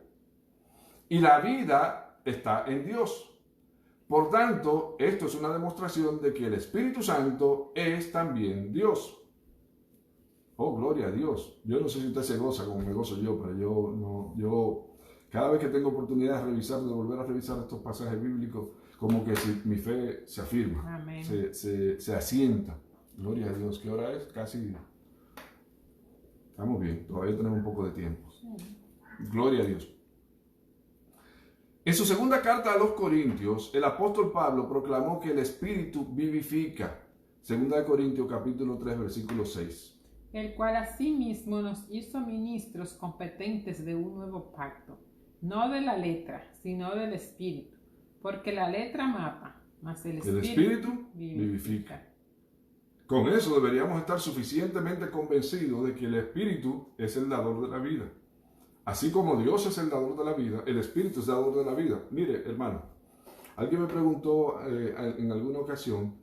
Y la vida está en Dios. Por tanto, esto es una demostración de que el Espíritu Santo es también Dios. Oh, gloria a Dios. Yo no sé si usted se goza como me gozo yo, pero yo cada vez que tengo oportunidad de volver a revisar estos pasajes bíblicos, como que mi fe se afirma, amén, se asienta. Gloria a Dios. ¿Qué hora es? Casi. Estamos bien, todavía tenemos un poco de tiempo. sí. Gloria a Dios. En su segunda carta a los Corintios, el apóstol Pablo proclamó que el Espíritu vivifica. Segunda de Corintios capítulo 3, versículo 6. El cual asimismo nos hizo ministros competentes de un nuevo pacto, no de la letra, sino del Espíritu, porque la letra mata, mas el Espíritu vivifica. Con eso deberíamos estar suficientemente convencidos de que el Espíritu es el dador de la vida. Así como Dios es el dador de la vida, el Espíritu es el dador de la vida. Mire, hermano, alguien me preguntó en alguna ocasión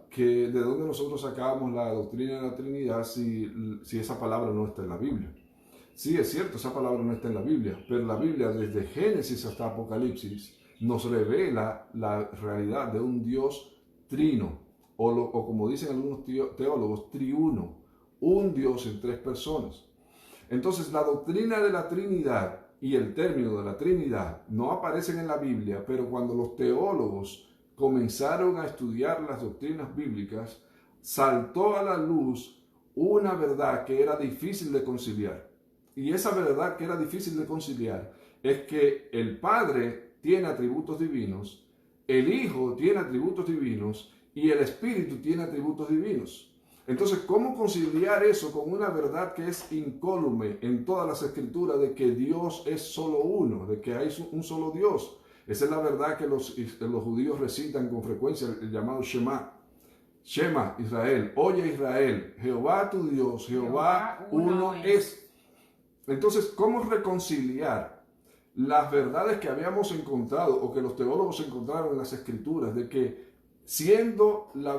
que de dónde nosotros sacábamos la doctrina de la Trinidad si esa palabra no está en la Biblia. Sí, es cierto, esa palabra no está en la Biblia, pero la Biblia desde Génesis hasta Apocalipsis nos revela la realidad de un Dios trino, o como dicen algunos teólogos, triuno, un Dios en tres personas. Entonces, la doctrina de la Trinidad y el término de la Trinidad no aparecen en la Biblia, pero cuando los teólogos comenzaron a estudiar las doctrinas bíblicas, saltó a la luz una verdad que era difícil de conciliar. Y esa verdad que era difícil de conciliar es que el Padre tiene atributos divinos, el Hijo tiene atributos divinos y el Espíritu tiene atributos divinos. Entonces, ¿cómo conciliar eso con una verdad que es incólume en todas las escrituras de que Dios es solo uno, de que hay un solo Dios? Esa es la verdad que los judíos recitan con frecuencia, el llamado Shema. Shema, Israel, oye Israel, Jehová tu Dios, Jehová uno es. Entonces, ¿cómo reconciliar las verdades que habíamos encontrado o que los teólogos encontraron en las escrituras de que siendo la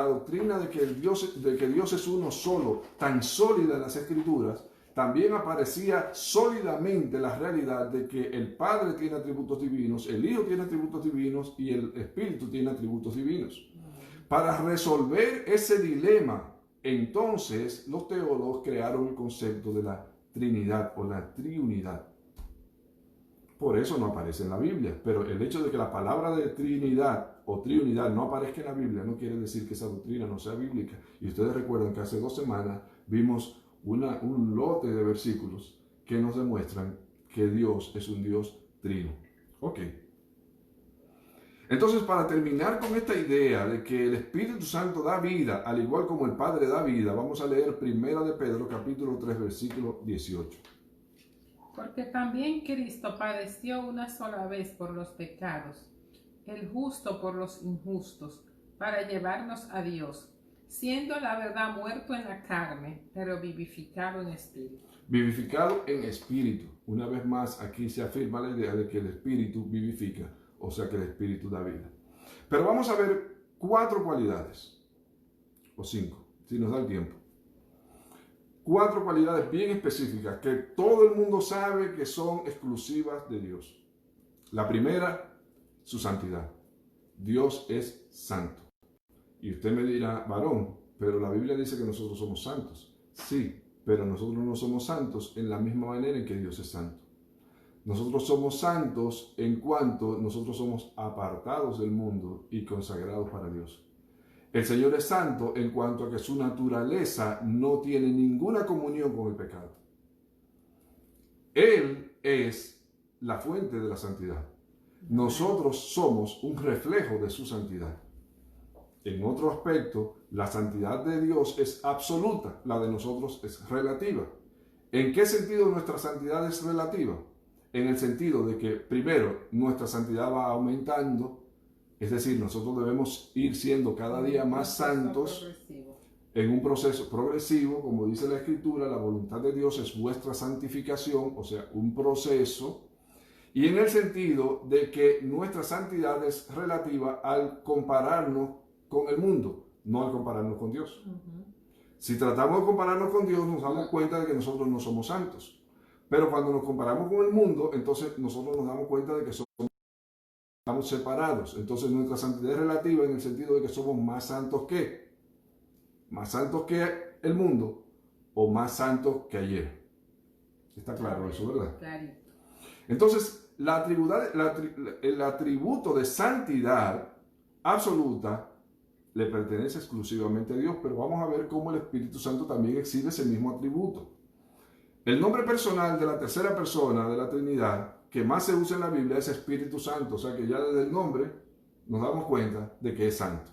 doctrina de que Dios es uno solo tan sólida en las escrituras, también aparecía sólidamente la realidad de que el Padre tiene atributos divinos, el Hijo tiene atributos divinos y el Espíritu tiene atributos divinos? Para resolver ese dilema, entonces los teólogos crearon el concepto de la Trinidad o la Triunidad. Por eso no aparece en la Biblia, pero el hecho de que la palabra de Trinidad o Triunidad no aparezca en la Biblia no quiere decir que esa doctrina no sea bíblica. Y ustedes recuerdan que hace 2 semanas vimos un lote de versículos que nos demuestran que Dios es un Dios trino. Ok. Entonces, para terminar con esta idea de que el Espíritu Santo da vida, al igual como el Padre da vida, vamos a leer 1 de Pedro, capítulo 3, versículo 18. Porque también Cristo padeció una sola vez por los pecados, el justo por los injustos, para llevarnos a Dios, siendo la verdad muerto en la carne, pero vivificado en espíritu. Vivificado en espíritu. Una vez más, aquí se afirma la idea de que el Espíritu vivifica, o sea que el Espíritu da vida. Pero vamos a ver 4 cualidades, o 5, si nos da el tiempo. 4 cualidades bien específicas que todo el mundo sabe que son exclusivas de Dios. La primera, su santidad. Dios es santo. Y usted me dirá, varón, pero la Biblia dice que nosotros somos santos. Sí, pero nosotros no somos santos en la misma manera en que Dios es santo. Nosotros somos santos en cuanto nosotros somos apartados del mundo y consagrados para Dios. El Señor es santo en cuanto a que su naturaleza no tiene ninguna comunión con el pecado. Él es la fuente de la santidad. Nosotros somos un reflejo de su santidad. En otro aspecto, la santidad de Dios es absoluta, la de nosotros es relativa. ¿En qué sentido nuestra santidad es relativa? En el sentido de que, primero, nuestra santidad va aumentando. Es decir, nosotros debemos ir siendo cada día más santos en un proceso progresivo, como dice la Escritura, la voluntad de Dios es vuestra santificación, o sea, un proceso, y en el sentido de que nuestra santidad es relativa al compararnos con el mundo, no al compararnos con Dios. Si tratamos de compararnos con Dios, nos damos cuenta de que nosotros no somos santos. Pero cuando nos comparamos con el mundo, entonces nosotros nos damos cuenta de que estamos separados. Entonces nuestra santidad es relativa en el sentido de que somos más santos que el mundo o más santos que ayer. Está claro eso, ¿verdad? Clarito. Entonces, el atributo de santidad absoluta le pertenece exclusivamente a Dios, pero vamos a ver cómo el Espíritu Santo también exhibe ese mismo atributo. El nombre personal de la tercera persona de la Trinidad que más se usa en la Biblia es Espíritu Santo, o sea que ya desde el nombre nos damos cuenta de que es santo.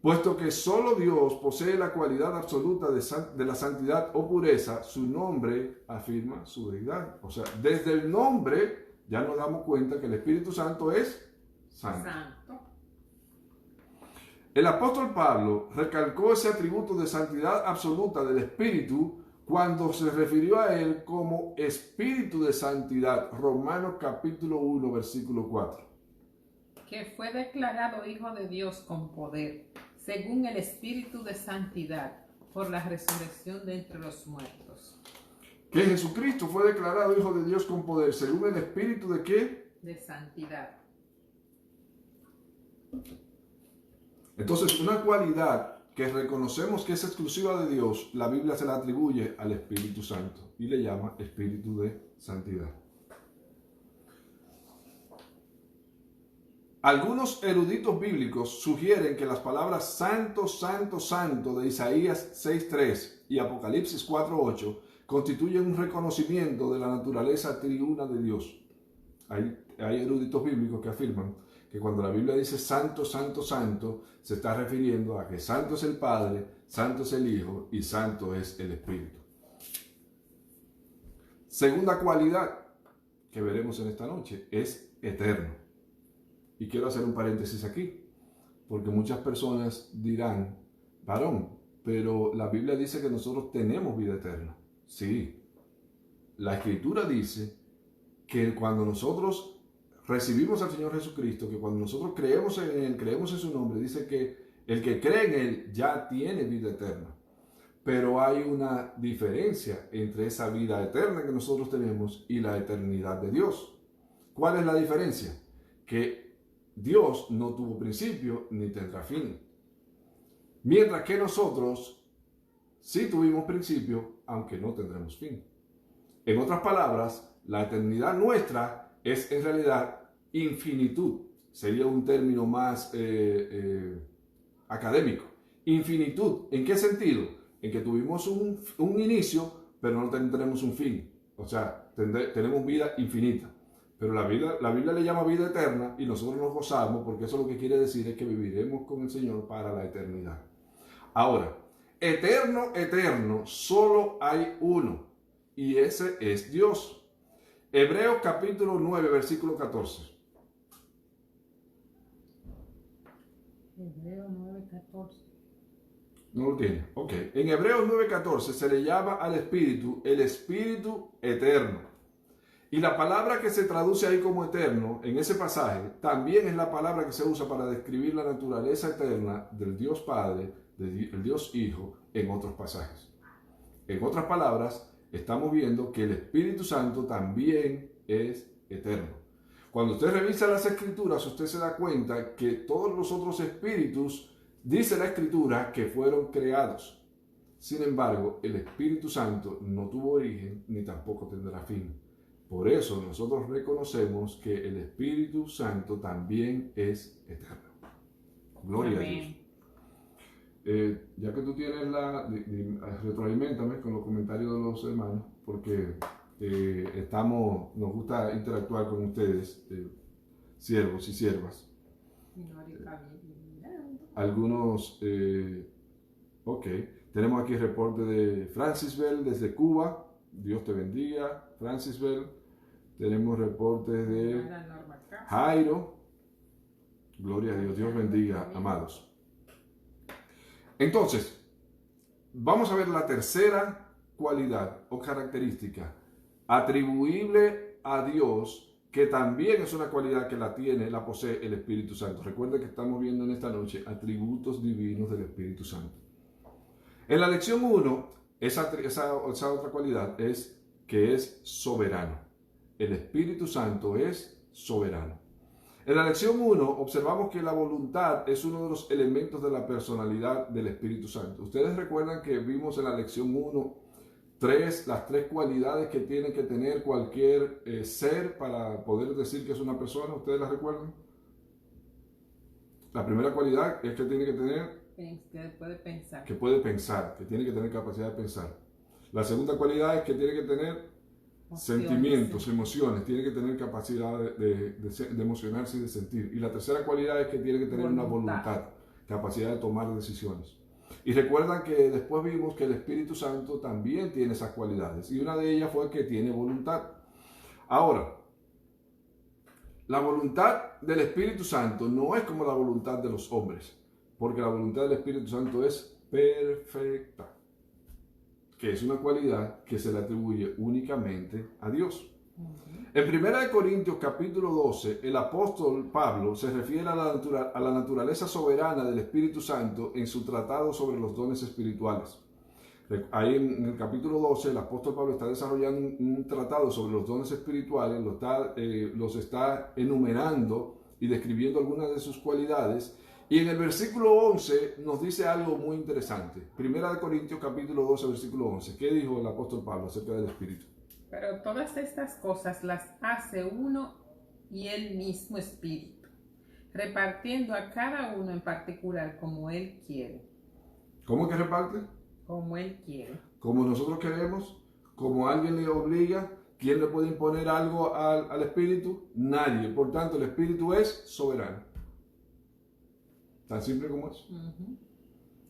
Puesto que solo Dios posee la cualidad absoluta de la santidad o pureza, su nombre afirma su deidad. O sea, desde el nombre ya nos damos cuenta que el Espíritu Santo es santo. El apóstol Pablo recalcó ese atributo de santidad absoluta del Espíritu cuando se refirió a él como Espíritu de Santidad, Romanos capítulo 1, versículo 4. Que fue declarado Hijo de Dios con poder, según el Espíritu de Santidad, por la resurrección de entre los muertos. Que Jesucristo fue declarado Hijo de Dios con poder, según el Espíritu de ¿qué? De santidad. Entonces, una cualidad que reconocemos que es exclusiva de Dios, la Biblia se la atribuye al Espíritu Santo y le llama Espíritu de Santidad. Algunos eruditos bíblicos sugieren que las palabras santo, santo, santo de Isaías 6.3 y Apocalipsis 4.8 constituyen un reconocimiento de la naturaleza triuna de Dios. Hay eruditos bíblicos que afirman que cuando la Biblia dice santo, santo, santo, se está refiriendo a que santo es el Padre, santo es el Hijo y santo es el Espíritu. Segunda cualidad que veremos en esta noche es eterno. Y quiero hacer un paréntesis aquí, porque muchas personas dirán, varón, pero la Biblia dice que nosotros tenemos vida eterna. Sí, la Escritura dice que cuando nosotros recibimos al Señor Jesucristo, que cuando nosotros creemos en Él, creemos en su nombre, dice que el que cree en Él ya tiene vida eterna. Pero hay una diferencia entre esa vida eterna que nosotros tenemos y la eternidad de Dios. ¿Cuál es la diferencia? Que Dios no tuvo principio ni tendrá fin. Mientras que nosotros sí tuvimos principio, aunque no tendremos fin. En otras palabras, la eternidad nuestra es en realidad infinitud. Sería un término más académico. Infinitud, ¿en qué sentido? En que tuvimos un inicio, pero no tendremos un fin. O sea, tenemos vida infinita. Pero la Biblia le llama vida eterna y nosotros nos gozamos porque eso lo que quiere decir es que viviremos con el Señor para la eternidad. Ahora, eterno, eterno, solo hay uno y ese es Dios. Hebreos capítulo 9, versículo 14. Hebreos 9, 14. No lo tiene. Ok. En Hebreos 9, 14 se le llama al Espíritu el Espíritu eterno. Y la palabra que se traduce ahí como eterno, en ese pasaje, también es la palabra que se usa para describir la naturaleza eterna del Dios Padre, del Dios Hijo, en otros pasajes. En otras palabras, estamos viendo que el Espíritu Santo también es eterno. Cuando usted revisa las Escrituras, usted se da cuenta que todos los otros espíritus, dice la Escritura, que fueron creados. Sin embargo, el Espíritu Santo no tuvo origen ni tampoco tendrá fin. Por eso nosotros reconocemos que el Espíritu Santo también es eterno. Gloria Amén. a Dios. Ya que tú tienes retroaliméntame con los comentarios de los hermanos, porque nos gusta interactuar con ustedes, siervos y siervas. Algunos, ok, tenemos aquí el reporte de Francisbel desde Cuba. Dios te bendiga, Francisbel. Tenemos reportes de Jairo. Gloria a Dios, Dios bendiga, amados. Entonces, vamos a ver la tercera cualidad o característica atribuible a Dios, que también es una cualidad que la posee el Espíritu Santo. Recuerda que estamos viendo en esta noche atributos divinos del Espíritu Santo. En la lección 1, esa otra cualidad es que es soberano. El Espíritu Santo es soberano. En la lección 1 observamos que la voluntad es uno de los elementos de la personalidad del Espíritu Santo. Ustedes recuerdan que vimos en la lección 1 las tres cualidades que tiene que tener cualquier ser para poder decir que es una persona. ¿Ustedes las recuerdan? La primera cualidad es que tiene que tener... Que puede pensar. Que puede pensar, que tiene que tener capacidad de pensar. La segunda cualidad es que tiene que tener sentimientos, emociones, tiene que tener capacidad de emocionarse y de sentir. Y la tercera cualidad es que tiene que tener una voluntad, capacidad de tomar decisiones. Y recuerdan que después vimos que el Espíritu Santo también tiene esas cualidades. Y una de ellas fue que tiene voluntad. Ahora, la voluntad del Espíritu Santo no es como la voluntad de los hombres, porque la voluntad del Espíritu Santo es perfecta, que es una cualidad que se le atribuye únicamente a Dios. En 1 Corintios capítulo 12, el apóstol Pablo se refiere a la naturaleza soberana del Espíritu Santo en su tratado sobre los dones espirituales. Ahí en el capítulo 12, el apóstol Pablo está desarrollando un tratado sobre los dones espirituales, los está enumerando y describiendo algunas de sus cualidades. Y en el versículo 11 nos dice algo muy interesante. 1 Corintios capítulo 12, versículo 11. ¿Qué dijo el apóstol Pablo acerca del Espíritu? Pero todas estas cosas las hace uno y el mismo Espíritu, repartiendo a cada uno en particular como Él quiere. ¿Cómo que reparte? Como Él quiere. Como nosotros queremos, como alguien le obliga. ¿Quién le puede imponer algo al Espíritu? Nadie. Por tanto, el Espíritu es soberano. Tan simple como eso.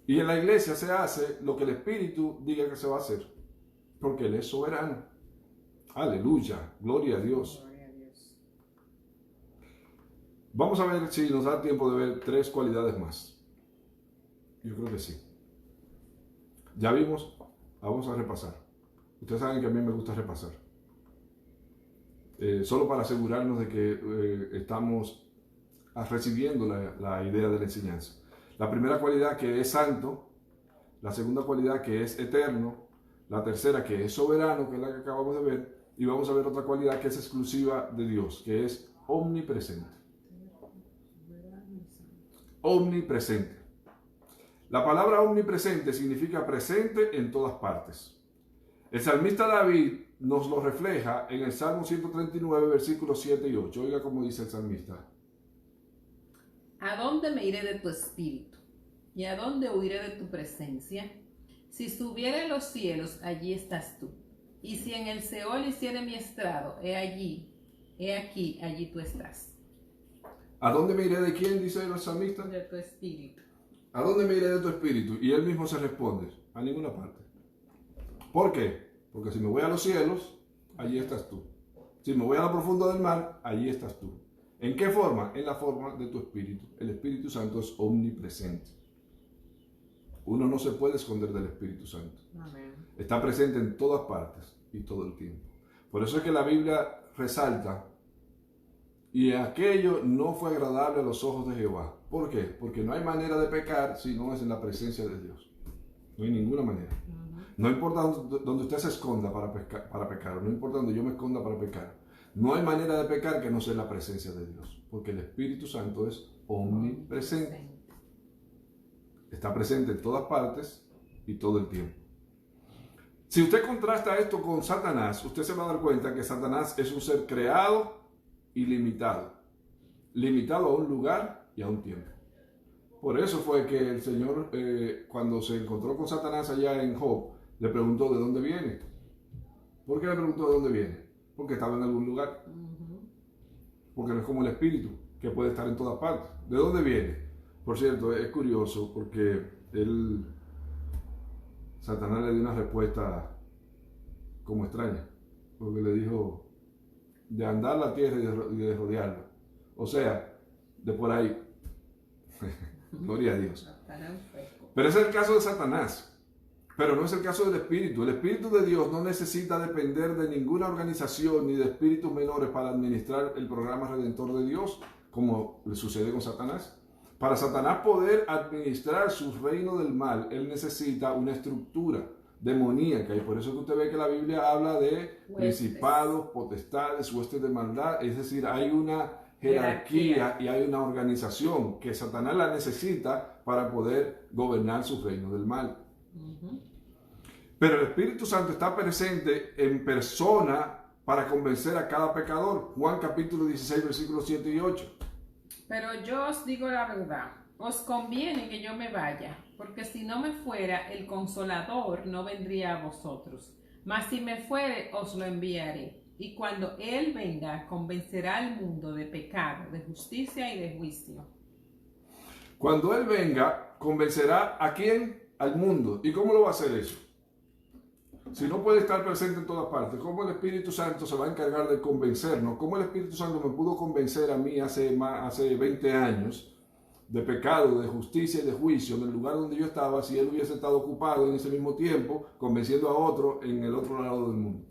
Y en la iglesia se hace lo que el Espíritu diga que se va a hacer, porque Él es soberano. Aleluya, gloria a Dios. Vamos a ver si nos da tiempo de ver 3 cualidades más. Yo creo que sí. Ya vimos, vamos a repasar. Ustedes saben que a mí me gusta repasar. Solo para asegurarnos de que estamos recibiendo la idea de la enseñanza. La primera cualidad, que es santo. La segunda cualidad, que es eterno. La tercera, que es soberano, que es la que acabamos de ver. Y vamos a ver otra cualidad que es exclusiva de Dios, que es omnipresente. Omnipresente. La palabra omnipresente significa presente en todas partes. El salmista David nos lo refleja en el Salmo 139, versículos 7 y 8. Oiga cómo dice el salmista. ¿A dónde me iré de tu espíritu? ¿Y a dónde huiré de tu presencia? Si subiere en los cielos, allí estás tú. Y si en el Seol hiciere mi estrado, he aquí, allí tú estás. ¿A dónde me iré de quién? Dice el salmista. De tu espíritu. ¿A dónde me iré de tu espíritu? Y él mismo se responde, a ninguna parte. ¿Por qué? Porque si me voy a los cielos, allí estás tú. Si me voy a lo profundo del mar, allí estás tú. ¿En qué forma? En la forma de tu espíritu. El Espíritu Santo es omnipresente. Uno no se puede esconder del Espíritu Santo. Amén. Está presente en todas partes y todo el tiempo. Por eso es que la Biblia resalta, y aquello no fue agradable a los ojos de Jehová. ¿Por qué? Porque no hay manera de pecar si no es en la presencia de Dios. No hay ninguna manera. No importa donde usted se esconda para pecar, no importa donde yo me esconda para pecar. No hay manera de pecar que no sea en la presencia de Dios, porque el Espíritu Santo es omnipresente. Está presente en todas partes y todo el tiempo. Si usted contrasta esto con Satanás, usted se va a dar cuenta que Satanás es un ser creado y limitado. Limitado a un lugar y a un tiempo. Por eso fue que el Señor, cuando se encontró con Satanás allá en Job, le preguntó de dónde viene. ¿Por qué le preguntó de dónde viene? Porque estaba en algún lugar. Porque no es como el Espíritu, que puede estar en todas partes. ¿De dónde viene? Por cierto, es curioso porque Satanás le dio una respuesta como extraña. Porque le dijo de andar la tierra y de rodearla. O sea, de por ahí. Gloria a Dios. Pero ese es el caso de Satanás. Pero no es el caso del Espíritu. El Espíritu de Dios no necesita depender de ninguna organización ni de espíritus menores para administrar el programa redentor de Dios, como le sucede con Satanás. Para Satanás poder administrar su reino del mal, él necesita una estructura demoníaca. Y por eso que usted ve que la Biblia habla de principados, potestades, huestes de maldad. Es decir, hay una jerarquía y hay una organización que Satanás la necesita para poder gobernar su reino del mal. Pero el Espíritu Santo está presente en persona para convencer a cada pecador. Juan capítulo 16, versículos 7 y 8. Pero yo os digo la verdad, os conviene que yo me vaya, porque si no me fuera, el Consolador no vendría a vosotros. Mas si me fuere, os lo enviaré. Y cuando Él venga, convencerá al mundo de pecado, de justicia y de juicio. Cuando Él venga, convencerá ¿a quién? Al mundo. ¿Y cómo lo va a hacer eso? Si no puede estar presente en todas partes, ¿cómo el Espíritu Santo se va a encargar de convencernos? ¿Cómo el Espíritu Santo me pudo convencer a mí hace 20 años de pecado, de justicia y de juicio en el lugar donde yo estaba, si Él hubiese estado ocupado en ese mismo tiempo, convenciendo a otro en el otro lado del mundo?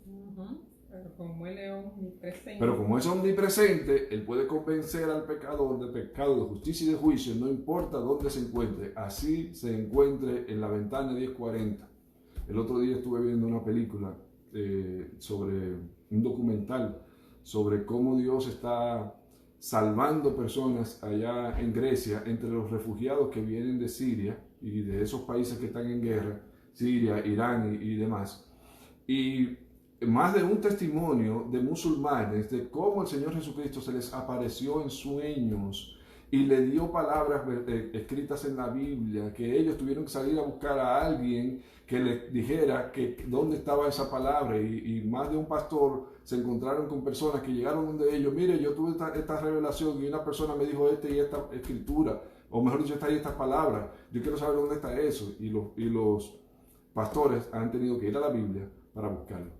Pero como es omnipresente, Él puede convencer al pecador de pecado, de justicia y de juicio, no importa dónde se encuentre, así se encuentre en la ventana 1040. El otro día estuve viendo una película sobre un documental sobre cómo Dios está salvando personas allá en Grecia entre los refugiados que vienen de Siria y de esos países que están en guerra, Siria, Irán y demás. Y más de un testimonio de musulmanes de cómo el Señor Jesucristo se les apareció en sueños y le dio palabras escritas en la Biblia, que ellos tuvieron que salir a buscar a alguien que les dijera que dónde estaba esa palabra, y más de un pastor se encontraron con personas que llegaron donde ellos, mire, yo tuve esta revelación y una persona me dijo esta y esta escritura, o mejor dicho, esta y estas palabras, yo quiero saber dónde está eso, y los pastores han tenido que ir a la Biblia para buscarlo.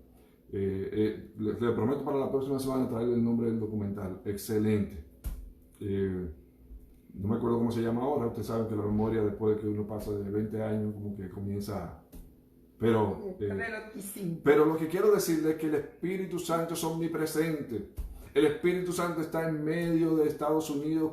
Le prometo para la próxima semana traer el nombre del documental, excelente. No me acuerdo cómo se llama ahora, ustedes saben que la memoria después de que uno pasa de 20 años como que comienza a... Pero lo que quiero decirles es que el Espíritu Santo es omnipresente. El Espíritu Santo está en medio de Estados Unidos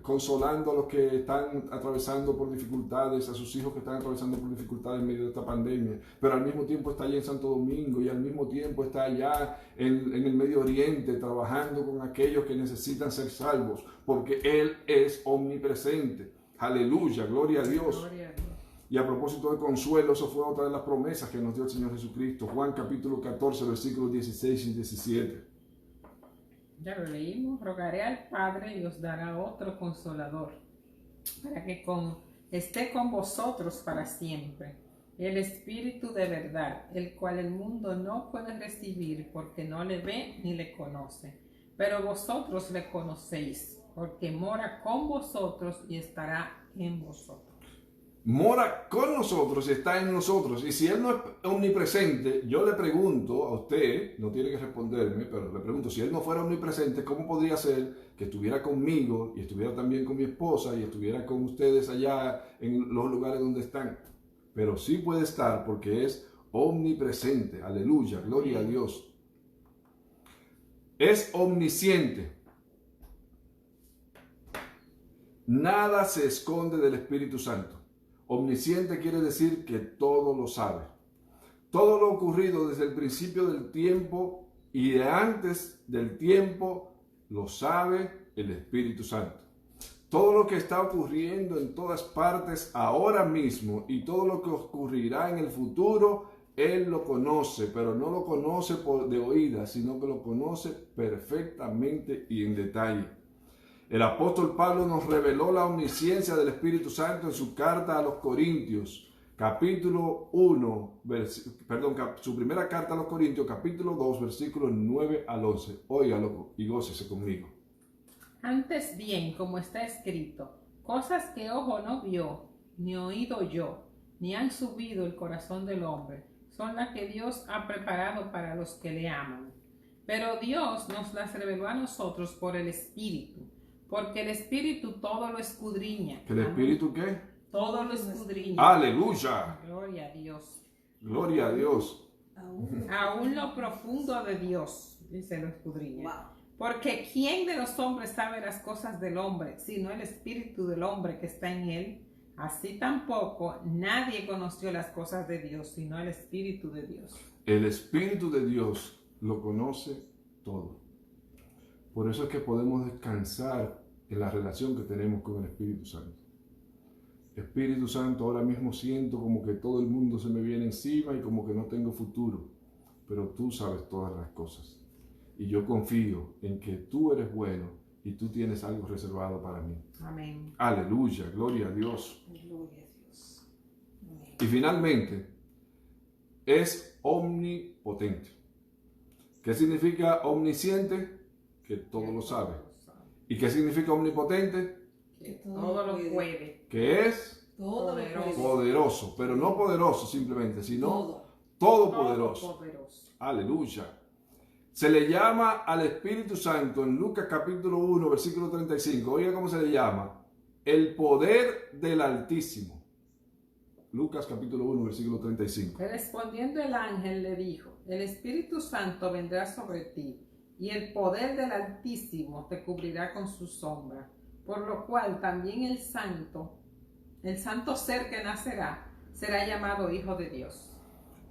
consolando a los que están atravesando por dificultades, a sus hijos que están atravesando por dificultades en medio de esta pandemia. Pero al mismo tiempo está allá en Santo Domingo y al mismo tiempo está allá en el Medio Oriente trabajando con aquellos que necesitan ser salvos, porque Él es omnipresente. Aleluya, gloria a Dios. Gloria a Dios. Y a propósito de consuelo, eso fue otra de las promesas que nos dio el Señor Jesucristo. Juan capítulo 14, versículos 16 y 17. Ya lo leímos. Rogaré al Padre y os dará otro consolador, para que esté con vosotros para siempre. El Espíritu de verdad, el cual el mundo no puede recibir porque no le ve ni le conoce. Pero vosotros le conocéis, porque mora con vosotros y estará en vosotros. Mora con nosotros y está en nosotros. Y si Él no es omnipresente, yo le pregunto a usted, no tiene que responderme, pero le pregunto, si Él no fuera omnipresente, ¿cómo podría ser que estuviera conmigo y estuviera también con mi esposa y estuviera con ustedes allá en los lugares donde están? Pero sí puede estar porque es omnipresente. Aleluya, gloria a Dios. Es omnisciente. Nada se esconde del Espíritu Santo. Omnisciente quiere decir que todo lo sabe. Todo lo ocurrido desde el principio del tiempo y de antes del tiempo lo sabe el Espíritu Santo. Todo lo que está ocurriendo en todas partes ahora mismo y todo lo que ocurrirá en el futuro, Él lo conoce, pero no lo conoce de oídas, sino que lo conoce perfectamente y en detalle. El apóstol Pablo nos reveló la omnisciencia del Espíritu Santo en su carta a los Corintios, capítulo 1, su primera carta a los Corintios, capítulo 2, versículos 9 al 11. Óigalo y gócese conmigo. Antes bien, como está escrito, cosas que ojo no vio, ni oído yo, ni han subido el corazón del hombre, son las que Dios ha preparado para los que le aman. Pero Dios nos las reveló a nosotros por el Espíritu. Porque el Espíritu todo lo escudriña. ¿El Espíritu qué? Todo lo escudriña. ¡Aleluya! Gloria a Dios. Gloria a Dios. Aún lo profundo de Dios, dice, lo escudriña. Wow. Porque ¿quién de los hombres sabe las cosas del hombre, sino el Espíritu del hombre que está en él? Así tampoco nadie conoció las cosas de Dios, sino el Espíritu de Dios. El Espíritu de Dios lo conoce todo. Por eso es que podemos descansar en la relación que tenemos con el Espíritu Santo. Espíritu Santo, ahora mismo siento como que todo el mundo se me viene encima y como que no tengo futuro, pero tú sabes todas las cosas. Y yo confío en que tú eres bueno y tú tienes algo reservado para mí. Amén. Aleluya, gloria a Dios. Gloria a Dios. Amén. Y finalmente, es omnipotente. ¿Qué significa omnisciente? Que todo lo sabe. ¿Y qué significa omnipotente? Que todo lo puede. Que es Todo lo Poderoso. puede. poderoso, pero no poderoso simplemente, sino Todo. todopoderoso. Todopoderoso. Aleluya. Se le llama al Espíritu Santo en Lucas capítulo 1, versículo 35. Oiga cómo se le llama. El poder del Altísimo. Lucas capítulo 1, versículo 35. Respondiendo el ángel le dijo, el Espíritu Santo vendrá sobre ti, y el poder del Altísimo te cubrirá con su sombra. Por lo cual también el santo ser que nacerá, será llamado Hijo de Dios.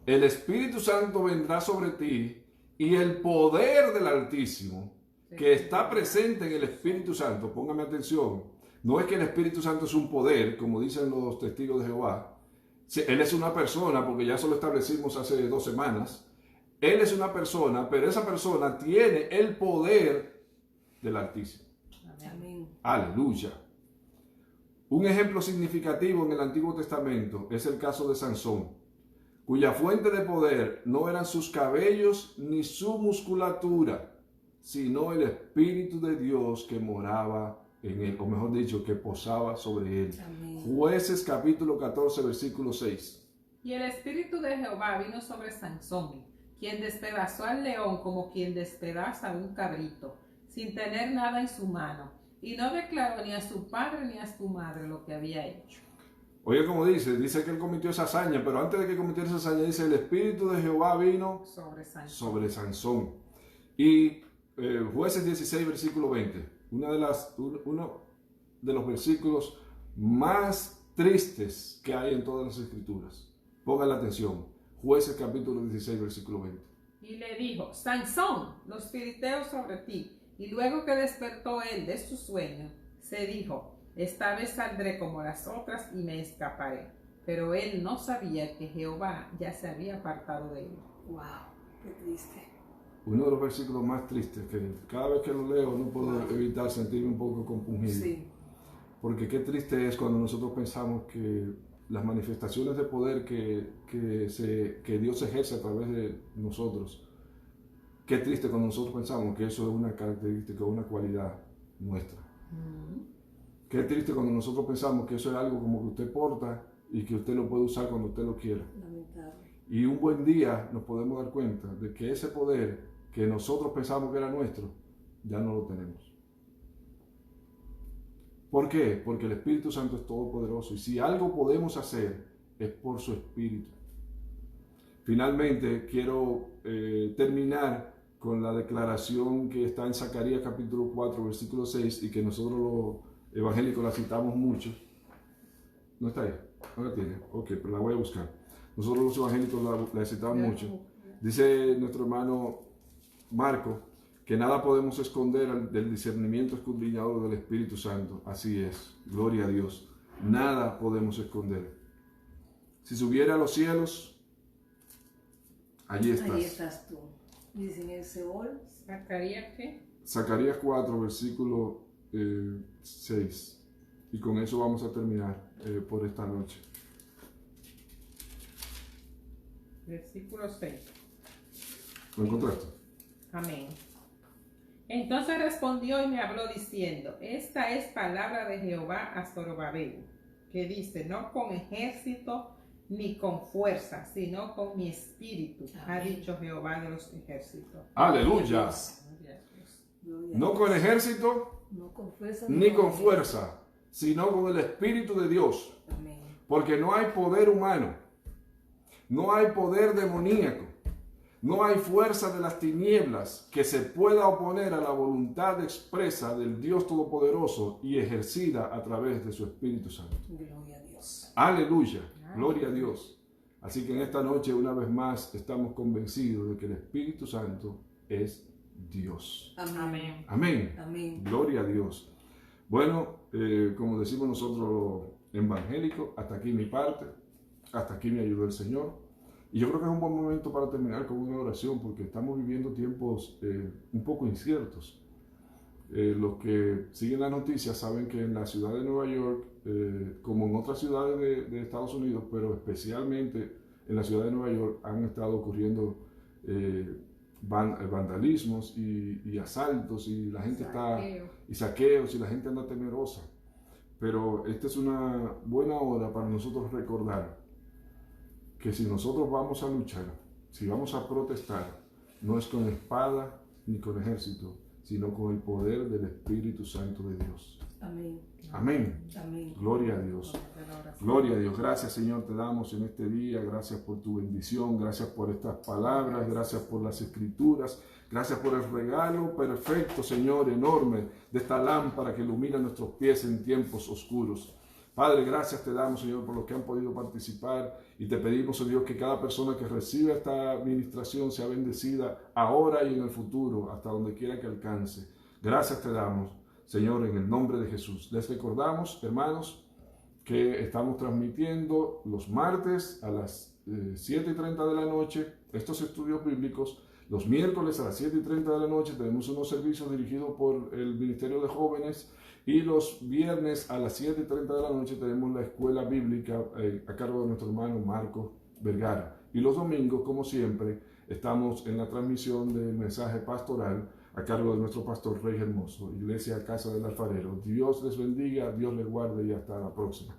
El Espíritu Santo vendrá sobre ti y el poder del Altísimo, que está presente en el Espíritu Santo, póngame atención, no es que el Espíritu Santo es un poder, como dicen los testigos de Jehová. Él es una persona, porque ya eso lo establecimos hace 2 semanas. Él es una persona, pero esa persona tiene el poder del Altísimo. Amén. Aleluya. Un ejemplo significativo en el Antiguo Testamento es el caso de Sansón, cuya fuente de poder no eran sus cabellos ni su musculatura, sino el Espíritu de Dios que moraba en él, o mejor dicho, que posaba sobre él. Amén. Jueces capítulo 14, versículo 6. Y el Espíritu de Jehová vino sobre Sansón, quien despedazó al león como quien despedaza un cabrito, sin tener nada en su mano, y no declaró ni a su padre ni a su madre lo que había hecho. Oye, como dice que él cometió esa hazaña, pero antes de que cometiera esa hazaña, dice, el Espíritu de Jehová vino sobre Sansón. Y Jueces 16, versículo 20, uno de los versículos más tristes que hay en todas las Escrituras. Pongan la atención. Jueces capítulo 16, versículo 20. Y le dijo, Sansón, los filisteos sobre ti. Y luego que despertó él de su sueño, se dijo, esta vez saldré como las otras y me escaparé. Pero él no sabía que Jehová ya se había apartado de él. Wow, qué triste. Uno de los versículos más tristes, que cada vez que lo leo no puedo evitar sentirme un poco compungido. Sí. Porque qué triste es cuando nosotros pensamos que las manifestaciones de poder que Dios ejerce a través de nosotros, qué triste cuando nosotros pensamos que eso es una característica, una cualidad nuestra. Qué triste cuando nosotros pensamos que eso es algo como que usted porta y que usted lo puede usar cuando usted lo quiera. Lamentable. Y un buen día nos podemos dar cuenta de que ese poder que nosotros pensamos que era nuestro, ya no lo tenemos. ¿Por qué? Porque el Espíritu Santo es todopoderoso y si algo podemos hacer es por su Espíritu. Finalmente quiero terminar con la declaración que está en Zacarías capítulo 4 versículo 6 y que nosotros los evangélicos la citamos mucho. ¿No está ahí? ¿No la tiene? Ok, pero la voy a buscar. Nosotros los evangélicos la citamos mucho. Dice nuestro hermano Marco que nada podemos esconder del discernimiento escudriñador del Espíritu Santo. Así es, gloria a Dios. Nada podemos esconder. Si subiera a los cielos, allí estás. Ahí estás tú. Dice en el Seol. ¿Zacarías qué? Zacarías 4, versículo 6. Y con eso vamos a terminar por esta noche. Versículo 6. ¿Lo encontraste? Amén. Entonces respondió y me habló diciendo, esta es palabra de Jehová a Zorobabel, que dice, no con ejército ni con fuerza, sino con mi espíritu, ha Amén. dicho Jehová de los ejércitos. Aleluya. Gloria a Dios. Gloria a No Dios. con ejército No con fuerza ni con fuerza, sino con el Espíritu de Dios. Amén. Porque no hay poder humano, no hay poder demoníaco, no hay fuerza de las tinieblas que se pueda oponer a la voluntad expresa del Dios Todopoderoso y ejercida a través de su Espíritu Santo. Gloria a Dios. Aleluya, gloria a Dios. Así que en esta noche una vez más estamos convencidos de que el Espíritu Santo es Dios. Amén. Amén. Amén. Gloria a Dios. Bueno, como decimos nosotros evangélicos, hasta aquí mi parte, hasta aquí me ayudó el Señor. Y yo creo que es un buen momento para terminar con una oración, porque estamos viviendo tiempos un poco inciertos. Los que siguen las noticias saben que en la ciudad de Nueva York, como en otras ciudades de Estados Unidos, pero especialmente en la ciudad de Nueva York, han estado ocurriendo vandalismos y asaltos y la gente saqueos y la gente anda temerosa. Pero esta es una buena hora para nosotros recordar que si nosotros vamos a luchar, si vamos a protestar, no es con espada ni con ejército, sino con el poder del Espíritu Santo de Dios. Amén. Amén. Amén. Gloria a Dios. Gloria a Dios. Gracias, Señor, te damos en este día. Gracias por tu bendición. Gracias por estas palabras. Gracias por las escrituras. Gracias por el regalo perfecto, Señor, enorme, de esta lámpara que ilumina nuestros pies en tiempos oscuros. Padre, gracias te damos, Señor, por los que han podido participar y te pedimos, oh Dios, que cada persona que reciba esta administración sea bendecida ahora y en el futuro, hasta donde quiera que alcance. Gracias te damos, Señor, en el nombre de Jesús. Les recordamos, hermanos, que estamos transmitiendo los martes a las 7:30 de la noche estos estudios bíblicos Los miércoles a las 7:30 de la noche tenemos unos servicios dirigidos por el Ministerio de Jóvenes. Y los viernes a las 7:30 de la noche tenemos la escuela bíblica a cargo de nuestro hermano Marcos Vergara. Y los domingos, como siempre, estamos en la transmisión del mensaje pastoral a cargo de nuestro pastor Rey Hermoso, Iglesia Casa del Alfarero. Dios les bendiga, Dios les guarde y hasta la próxima.